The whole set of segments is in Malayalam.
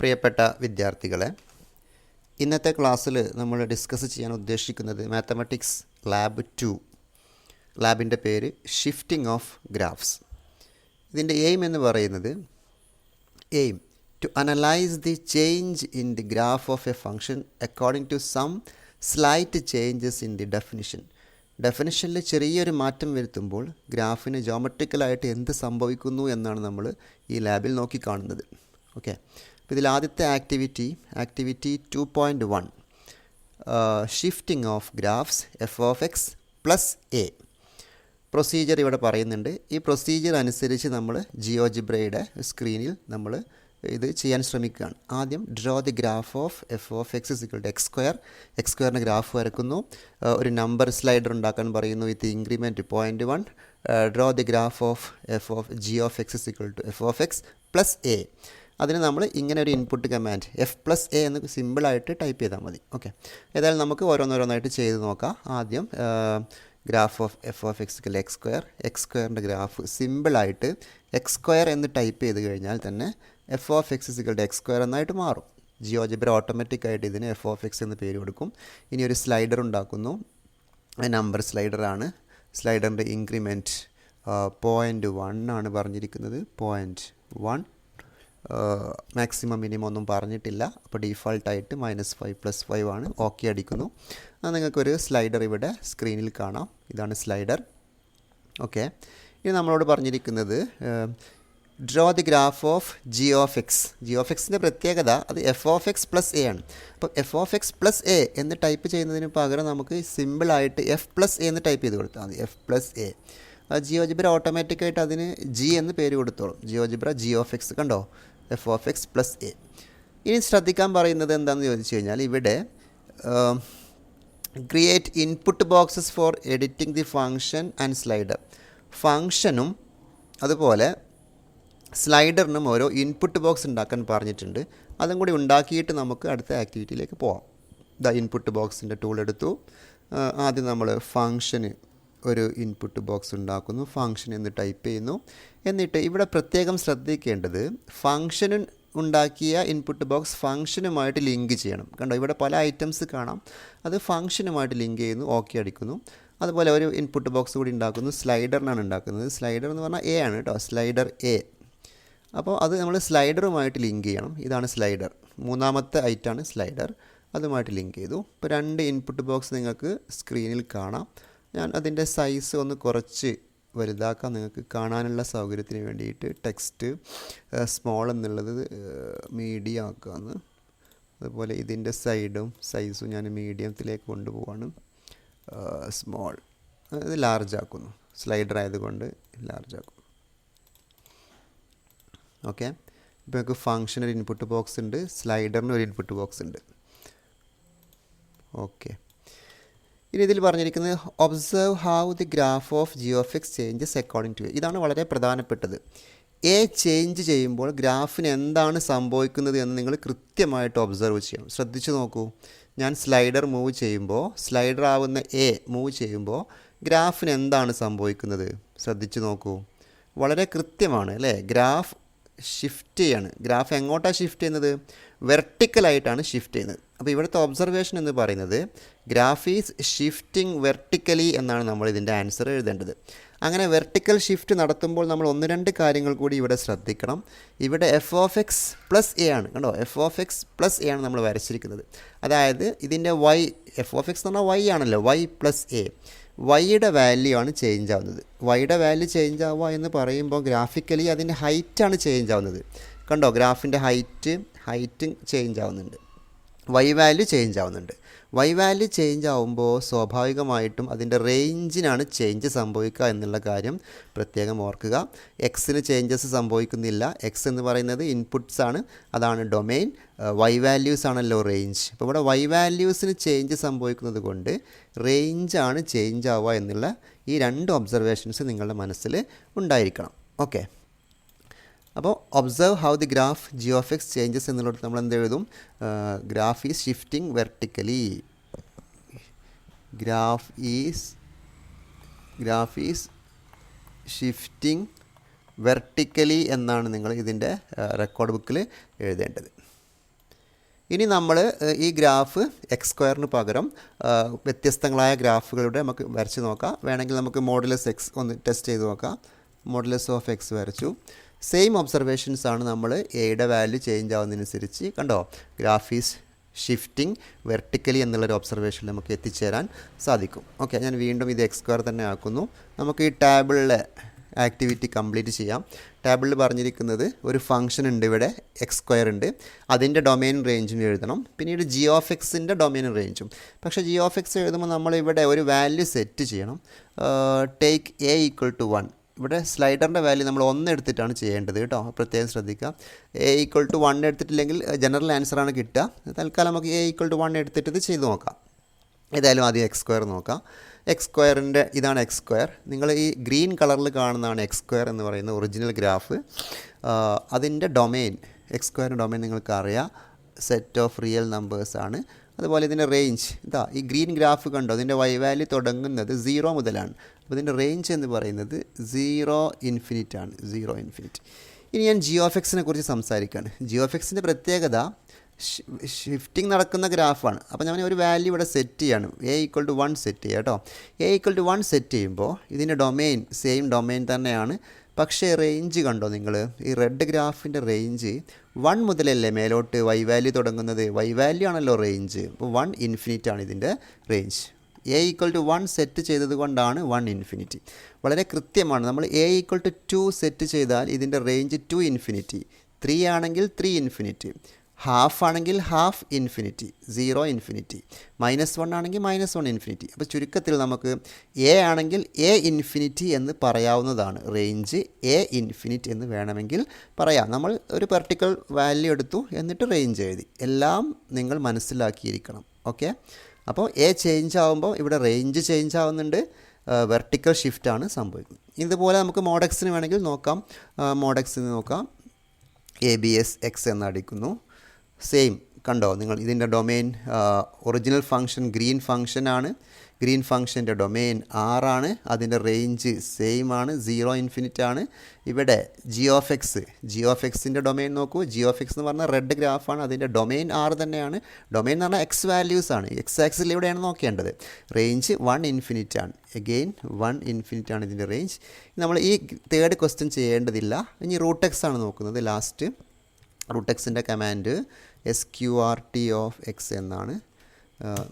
പ്രിയപ്പെട്ട വിദ്യാർത്ഥികളെ, ഇന്നത്തെ ക്ലാസ്സിൽ നമ്മൾ ഡിസ്കസ് ചെയ്യാൻ ഉദ്ദേശിക്കുന്നത് മാത്തമാറ്റിക്സ് ലാബ് 2 ലാബിൻ്റെ പേര് ഷിഫ്റ്റിംഗ് ഓഫ് ഗ്രാഫ്സ്. ഇതിൻ്റെ എയിം എന്ന് പറയുന്നത് to analyse the change in the graph of a function according to some slight changes in the ഡെഫിനിഷനിൽ ചെറിയൊരു മാറ്റം വരുത്തുമ്പോൾ ഗ്രാഫിന് ജോമെട്രിക്കലായിട്ട് എന്ത് സംഭവിക്കുന്നു എന്നാണ് നമ്മൾ ഈ ലാബിൽ നോക്കിക്കാണുന്നത്. ഓക്കെ, അപ്പോൾ ഇതിൽ ആദ്യത്തെ activity 2.1 shifting of graphs f of x plus a. Procedure ഇവിടെ പറയുന്നുണ്ട്. ഈ പ്രൊസീജിയർ അനുസരിച്ച് നമ്മൾ ജിയോജിബ്രയുടെ സ്ക്രീനിൽ നമ്മൾ ഇത് ചെയ്യാൻ ശ്രമിക്കുകയാണ്. ആദ്യം draw the graph of f of x is equal to x സ്ക്വയറിൻ്റെ ഗ്രാഫ് വരക്കുന്നു. ഒരു നമ്പർ സ്ലൈഡർ ഉണ്ടാക്കാൻ പറയുന്നു with increment 0.1. Draw the graph of f of g of x is equal to f of x plus a. അതിന് നമ്മൾ ഇങ്ങനെ ഒരു input command f plus a എന്ന് സിമ്പിളായിട്ട് ടൈപ്പ് ചെയ്താൽ മതി. ഓക്കെ, ഏതായാലും നമുക്ക് ഓരോന്നോരോന്നായിട്ട് ചെയ്ത് നോക്കാം. ആദ്യം graph of f of x സ്ക്വയറിൻ്റെ ഗ്രാഫ് സിമ്പിളായിട്ട് എക്സ് സ്ക്വയർ എന്ന് ടൈപ്പ് ചെയ്ത് കഴിഞ്ഞാൽ തന്നെ f of x is equal to x square എന്നായിട്ട് മാറും. ജിയോജിബ്ര ഓട്ടോമാറ്റിക്കായിട്ട് ഇതിന് എഫ് ഓഫ് എക്സ് എന്ന് പേര് കൊടുക്കും. ഇനി ഒരു സ്ലൈഡർ ഉണ്ടാക്കുന്നു. നമ്പർ സ്ലൈഡറാണ്. സ്ലൈഡറിൻ്റെ ഇൻക്രിമെൻറ്റ് 0.1 ആണ് പറഞ്ഞിരിക്കുന്നത്. 0.1 മാക്സിമം മിനിമം ഒന്നും പറഞ്ഞിട്ടില്ല. അപ്പോൾ ഡീഫോൾട്ടായിട്ട് -5 + 5 ആണ്. ഓക്കെ അടിക്കുന്നു. നിങ്ങൾക്കൊരു സ്ലൈഡർ ഇവിടെ സ്ക്രീനിൽ കാണാം. ഇതാണ് സ്ലൈഡർ. ഓക്കെ, ഇനി നമ്മളോട് പറഞ്ഞിരിക്കുന്നത് draw the graph of g of എക്സിൻ്റെ പ്രത്യേകത അത് F of x plus a ആണ്. അപ്പോൾ F of x plus a എന്ന് ടൈപ്പ് ചെയ്യുന്നതിന് പകരം നമുക്ക് സിമ്പിളായിട്ട് എഫ് പ്ലസ് എ എന്ന് ടൈപ്പ് ചെയ്ത് കൊടുത്താൽ മതി. F plus A. ജിയോജിബ്ര ഓട്ടോമാറ്റിക്കായിട്ട് അതിന് ജി എന്ന് പേര് കൊടുത്തോളും. ജിയോജിബ്ര ജി ഓഫ് എക്സ് കണ്ടോ, f of x plus a. ഇനി ശ്രദ്ധിക്കാൻ പറയുന്നത് എന്താണെന്ന് ചോദിച്ചു കഴിഞ്ഞാൽ ഇവിടെ create input boxes for editing the function and slider. ഫങ്ഷനും അതുപോലെ സ്ലൈഡറിനും ഓരോ ഇൻപുട്ട് ബോക്സ് ഉണ്ടാക്കാൻ പറഞ്ഞിട്ടുണ്ട്. അതും കൂടി ഉണ്ടാക്കിയിട്ട് നമുക്ക് അടുത്ത ആക്ടിവിറ്റിയിലേക്ക് പോവാം. ഇൻപുട്ട് ബോക്സിൻ്റെ ടൂൾ എടുത്തു. ആദ്യം നമ്മൾ ഫങ്ഷന് ഒരു ഇൻപുട്ട് ബോക്സ് ഉണ്ടാക്കുന്നു. ഫങ്ഷൻ എന്ന് ടൈപ്പ് ചെയ്യുന്നു. എന്നിട്ട് ഇവിടെ പ്രത്യേകം ശ്രദ്ധിക്കേണ്ടത് ഫങ്ഷന് ഉണ്ടാക്കിയ ഇൻപുട്ട് ബോക്സ് ഫങ്ഷനുമായിട്ട് ലിങ്ക് ചെയ്യണം. കണ്ടോ, ഇവിടെ പല ഐറ്റംസ് കാണാം. അത് ഫങ്ഷനുമായിട്ട് ലിങ്ക് ചെയ്യുന്നു. ഓക്കെ അടിക്കുന്നു. അതുപോലെ ഒരു ഇൻപുട്ട് ബോക്സ് കൂടി ഉണ്ടാക്കുന്നു. സ്ലൈഡറിനാണ് ഉണ്ടാക്കുന്നത്. സ്ലൈഡർ എന്ന് പറഞ്ഞാൽ എ ആണ് കേട്ടോ, സ്ലൈഡർ എ. അപ്പോൾ അത് നമ്മൾ സ്ലൈഡറുമായിട്ട് ലിങ്ക് ചെയ്യണം. ഇതാണ് സ്ലൈഡർ. മൂന്നാമത്തെ ഐറ്റമാണ് സ്ലൈഡർ. അതുമായിട്ട് ലിങ്ക് ചെയ്തു. ഇപ്പോൾ 2 ഇൻപുട്ട് ബോക്സ് നിങ്ങൾക്ക് സ്ക്രീനിൽ കാണാം. ഞാൻ അതിൻ്റെ സൈസ് ഒന്ന് കുറച്ച് വലുതാക്കാം നിങ്ങൾക്ക് കാണാനുള്ള സൗകര്യത്തിന് വേണ്ടിയിട്ട്. ടെക്സ്റ്റ് സ്മോൾ എന്നുള്ളത് മീഡിയം ആക്കാമെന്ന്. അതുപോലെ ഇതിൻ്റെ സൈസും ഞാൻ മീഡിയത്തിലേക്ക് കൊണ്ടുപോവാണ്. സ്മോൾ ഇത് ലാർജ് ആക്കുന്നു. സ്ലൈഡർ ആയതുകൊണ്ട് ലാർജ് ആക്കും. ഓക്കെ, ഇപ്പോൾ നമുക്ക് ഫങ്ഷന് ഒരു ഇൻപുട്ട് ബോക്സ് ഉണ്ട്, സ്ലൈഡറിന് ഒരു ഇൻപുട്ട് ബോക്സ് ഉണ്ട്. ഓക്കെ, ഇനി ഇതിൽ പറഞ്ഞിരിക്കുന്നത് observe how the graph of g of x changes according to a. ഇതാണ് വളരെ പ്രധാനപ്പെട്ടത്. എ ചേഞ്ച് ചെയ്യുമ്പോൾ ഗ്രാഫിന് എന്താണ് സംഭവിക്കുന്നത് എന്ന് നിങ്ങൾ കൃത്യമായിട്ട് ഒബ്സർവ് ചെയ്യണം. ശ്രദ്ധിച്ച് നോക്കൂ. ഞാൻ സ്ലൈഡർ മൂവ് ചെയ്യുമ്പോൾ, സ്ലൈഡർ ആവുന്ന എ മൂവ് ചെയ്യുമ്പോൾ ഗ്രാഫിന് എന്താണ് സംഭവിക്കുന്നത് ശ്രദ്ധിച്ച് നോക്കൂ. വളരെ കൃത്യമാണ് അല്ലേ? ഗ്രാഫ് ഷിഫ്റ്റ് ചെയ്യാണ്. ഗ്രാഫ് എങ്ങോട്ടാണ് ഷിഫ്റ്റ് ചെയ്യുന്നത്? വെർട്ടിക്കലായിട്ടാണ് ഷിഫ്റ്റ് ചെയ്യുന്നത്. അപ്പോൾ ഇവിടുത്തെ ഒബ്സർവേഷൻ എന്ന് പറയുന്നത് ഗ്രാഫ് ഈസ് ഷിഫ്റ്റിംഗ് വെർട്ടിക്കലി എന്നാണ് നമ്മൾ ഇതിൻ്റെ ആൻസർ എഴുതേണ്ടത്. അങ്ങനെ വെർട്ടിക്കൽ ഷിഫ്റ്റ് നടത്തുമ്പോൾ നമ്മൾ 1-2 കാര്യങ്ങൾ കൂടി ഇവിടെ ശ്രദ്ധിക്കണം. ഇവിടെ F of x plus a ആണ്. കണ്ടോ, f of x plus a ആണ് നമ്മൾ വരച്ചിരിക്കുന്നത്. അതായത് ഇതിൻ്റെ വൈ, എഫ് ഓഫ് എക്സ് എന്ന് പറഞ്ഞാൽ വൈ ആണല്ലോ, വൈ പ്ലസ് എ. വൈയുടെ വാല്യൂ ആണ് ചേഞ്ച് ആവുന്നത്. വൈയുടെ വാല്യൂ ചേഞ്ച് ആവുക എന്ന് പറയുമ്പോൾ ഗ്രാഫിക്കലി അതിൻ്റെ ഹൈറ്റാണ് ചേഞ്ച് ആവുന്നത്. കണ്ടോ, ഗ്രാഫിൻ്റെ ഹൈറ്റ് ചേഞ്ച് ആവുന്നുണ്ട്. വൈ വാല്യൂ ചേഞ്ച് ആവുന്നുണ്ട്. വൈ വാല്യൂ ചേഞ്ച് ആവുമ്പോൾ സ്വാഭാവികമായിട്ടും അതിൻ്റെ റേഞ്ചിനാണ് ചേഞ്ച് സംഭവിക്കുക എന്നുള്ള കാര്യം പ്രത്യേകം ഓർക്കുക. എക്സിന് ചേഞ്ചസ് സംഭവിക്കുന്നില്ല. എക്സ് എന്ന് പറയുന്നത് ഇൻപുട്ട്സ് ആണ്, അതാണ് ഡൊമെയിൻ. വൈ വാല്യൂസ് ആണല്ലോ റേഞ്ച്. അപ്പോൾ ഇവിടെ വൈ വാല്യൂസിന് ചേഞ്ച് സംഭവിക്കുന്നത് കൊണ്ട് റേഞ്ചാണ് ചേഞ്ച് ആവുക എന്നുള്ള ഈ 2 ഒബ്സർവേഷൻസ് നിങ്ങളുടെ മനസ്സിൽ ഉണ്ടായിരിക്കണം. ഓക്കെ, അപ്പോൾ observe how the graph G of x changes എന്നുള്ളത് നമ്മൾ എന്ത് എഴുതും? Graph is shifting vertically. Graph is shifting vertically എന്നാണ് നിങ്ങൾ ഇതിൻ്റെ റെക്കോർഡ് ബുക്കിൽ എഴുതേണ്ടത്. ഇനി നമ്മൾ ഈ ഗ്രാഫ് എക്സ് സ്ക്വയറിന് പകരം വ്യത്യസ്തങ്ങളായ ഗ്രാഫുകളുടെ നമുക്ക് വരച്ച് നോക്കാം. വേണമെങ്കിൽ നമുക്ക് മോഡുലസ് എക്സ് ഒന്ന് ടെസ്റ്റ് ചെയ്ത് നോക്കാം. മോഡുലസ് ഓഫ് എക്സ് വരച്ചു. സെയിം ഒബ്സർവേഷൻസ് ആണ് നമ്മൾ എയുടെ വാല്യൂ ചേഞ്ച് ആവുന്നതിനനുസരിച്ച് കണ്ടോ ഗ്രാഫ് ഈസ് ഷിഫ്റ്റിംഗ് വെർട്ടിക്കലി എന്നുള്ളൊരു ഒബ്സർവേഷനിൽ നമുക്ക് എത്തിച്ചേരാൻ സാധിക്കും. ഓക്കെ, ഞാൻ വീണ്ടും ഇത് എക്സ് സ്ക്വയർ തന്നെ ആക്കുന്നു. നമുക്ക് ഈ ടേബിളിലെ ആക്ടിവിറ്റി കംപ്ലീറ്റ് ചെയ്യാം. ടേബിളിൽ പറഞ്ഞിരിക്കുന്നത് ഒരു ഫംഗ്ഷൻ ഉണ്ട്, ഇവിടെ എക്സ് സ്ക്വയർ ഉണ്ട്, അതിൻ്റെ ഡൊമെയിൻ റേഞ്ചും എഴുതണം. പിന്നീട് ജി ഓഫ് എക്സിൻ്റെ ഡൊമെയിൻ റേഞ്ചും. പക്ഷേ ജി ഓഫ് എക്സ് എഴുതുമ്പോൾ നമ്മളിവിടെ ഒരു വാല്യൂ സെറ്റ് ചെയ്യണം. Take a equal to 1. ഇവിടെ സ്ലൈഡറിൻ്റെ വാല്യൂ നമ്മൾ 1 എടുത്തിട്ടാണ് ചെയ്യേണ്ടത് കേട്ടോ, പ്രത്യേകം ശ്രദ്ധിക്കുക. എ ഈക്വൽ ടു 1 എടുത്തിട്ടില്ലെങ്കിൽ ജനറൽ ആൻസറാണ് കിട്ടുക. തൽക്കാലം നമുക്ക് എ ഈക്വൽ ടു 1 എടുത്തിട്ട് ഇത് ചെയ്ത് നോക്കാം. ഏതായാലും ആദ്യം എക്സ് സ്ക്വയർ നോക്കാം. എക്സ് സ്ക്വയറിൻ്റെ ഇതാണ് എക്സ് സ്ക്വയർ. നിങ്ങൾ ഈ ഗ്രീൻ കളറിൽ കാണുന്നതാണ് എക്സ് സ്ക്വയർ എന്ന് പറയുന്ന ഒറിജിനൽ ഗ്രാഫ്. അതിൻ്റെ ഡൊമെയിൻ എക്സ് സ്ക്വയറിൻ്റെ ഡൊമെയിൻ നിങ്ങൾക്കറിയാം, സെറ്റ് ഓഫ് റിയൽ നമ്പേഴ്സാണ്. അതുപോലെ ഇതിൻ്റെ റേഞ്ച് ഇതാ ഈ ഗ്രീൻ ഗ്രാഫ് കണ്ടോ, ഇതിൻ്റെ വൈ വാല്യൂ തുടങ്ങുന്നത് 0 മുതലാണ്. അപ്പോൾ ഇതിൻ്റെ റേഞ്ച് എന്ന് പറയുന്നത് 0 ഇൻഫിനിറ്റ് ആണ്, 0 ഇൻഫിനിറ്റ്. ഇനി ഞാൻ ജി ഓഫ് എക്സിനെ കുറിച്ച് സംസാരിക്കുകയാണ്. ജി ഓഫ് എക്സിൻ്റെ പ്രത്യേകത ഷിഫ്റ്റിംഗ് നടക്കുന്ന ഗ്രാഫാണ്. അപ്പോൾ ഞാൻ ഒരു വാല്യൂ ഇവിടെ സെറ്റ് ചെയ്യാണ്, എ ഈക്വൽ ടു 1 സെറ്റ് ചെയ്യുക കേട്ടോ. എ ഈക്വൽ ടു 1 സെറ്റ് ചെയ്യുമ്പോൾ ഇതിൻ്റെ ഡൊമെയിൻ സെയിം ഡൊമെയിൻ തന്നെയാണ്. പക്ഷേ റേഞ്ച് കണ്ടോ നിങ്ങൾ, ഈ റെഡ് ഗ്രാഫിൻ്റെ റേഞ്ച് 1 മുതലല്ലേ മേലോട്ട് വൈ വാല്യൂ തുടങ്ങുന്നത്, വൈ വാല്യൂ ആണല്ലോ റേഞ്ച്. അപ്പോൾ 1 ഇൻഫിനിറ്റ് ആണ് ഇതിൻ്റെ range. A equal to 1 set ചെയ്തത് കൊണ്ടാണ് 1 ഇൻഫിനിറ്റി. വളരെ കൃത്യമാണ്. നമ്മൾ എ ഈക്വൽ ടു 2 സെറ്റ് ചെയ്താൽ ഇതിൻ്റെ റേഞ്ച് 2 ഇൻഫിനിറ്റി, 3 ആണെങ്കിൽ 3 ഇൻഫിനിറ്റി, ഹാഫ് ആണെങ്കിൽ ഹാഫ് ഇൻഫിനിറ്റി, 0 ഇൻഫിനിറ്റി, -1 ആണെങ്കിൽ -1 ഇൻഫിനിറ്റി. അപ്പോൾ ചുരുക്കത്തിൽ നമുക്ക് എ ആണെങ്കിൽ എ ഇൻഫിനിറ്റി എന്ന് പറയാവുന്നതാണ്. റേഞ്ച് എ ഇൻഫിനിറ്റ് എന്ന് വേണമെങ്കിൽ പറയാം. നമ്മൾ ഒരു പെർട്ടിക്കുലർ വാല്യൂ എടുത്തു എന്നിട്ട് റേഞ്ച് എഴുതി. എല്ലാം നിങ്ങൾ മനസ്സിലാക്കിയിരിക്കണം. ഓക്കെ, അപ്പോൾ എ ചേഞ്ച് ആകുമ്പോൾ ഇവിടെ റേഞ്ച് ചേഞ്ച് ആവുന്നുണ്ട്, വെർട്ടിക്കൽ ഷിഫ്റ്റാണ് സംഭവിക്കുന്നത്. ഇതുപോലെ നമുക്ക് മോഡെക്സിന് വേണമെങ്കിൽ നോക്കാം. മോഡെക്സിന് നോക്കാം. ABS X എന്നടിക്കുന്നു. സെയിം കണ്ടോ നിങ്ങൾ, ഇതിൻ്റെ ഡൊമെയിൻ ഒറിജിനൽ ഫംഗ്ഷൻ ഗ്രീൻ ഫംഗ്ഷനാണ്. ഗ്രീൻ ഫംഗ്ഷൻ്റെ ഡൊമെയിൻ R ആണ്, അതിൻ്റെ റേഞ്ച് സെയിം ആണ്, 0 ഇൻഫിനിറ്റ് ആണ്. ഇവിടെ ജി ഓഫ് എക്സിൻ്റെ ഡൊമെയിൻ നോക്കൂ. ജി ഓഫ് എക്സ് എന്ന് പറഞ്ഞാൽ റെഡ് ഗ്രാഫാണ്, അതിൻ്റെ ഡൊമെയിൻ R തന്നെയാണ്. ഡൊമെയിൻ എന്ന് പറഞ്ഞാൽ എക്സ് വാല്യൂസ് ആണ്. എക്സ് ആക്സിൽ ഇവിടെയാണ് നോക്കേണ്ടത്. റേഞ്ച് 1 ഇൻഫിനിറ്റ് ആണ്. എഗെയിൻ 1 ഇൻഫിനിറ്റ് ആണ് ഇതിൻ്റെ റേഞ്ച്. നമ്മൾ ഈ തേർഡ് ക്വസ്റ്റ്യൻ ചെയ്യേണ്ടതില്ല. ഇനി റൂട്ട് എക്സ് ആണ് നോക്കുന്നത്. ലാസ്റ്റ് റൂട്ട് എക്സിൻ്റെ കമാൻഡ് SQRT ഓഫ് എക്സ് എന്നാണ്.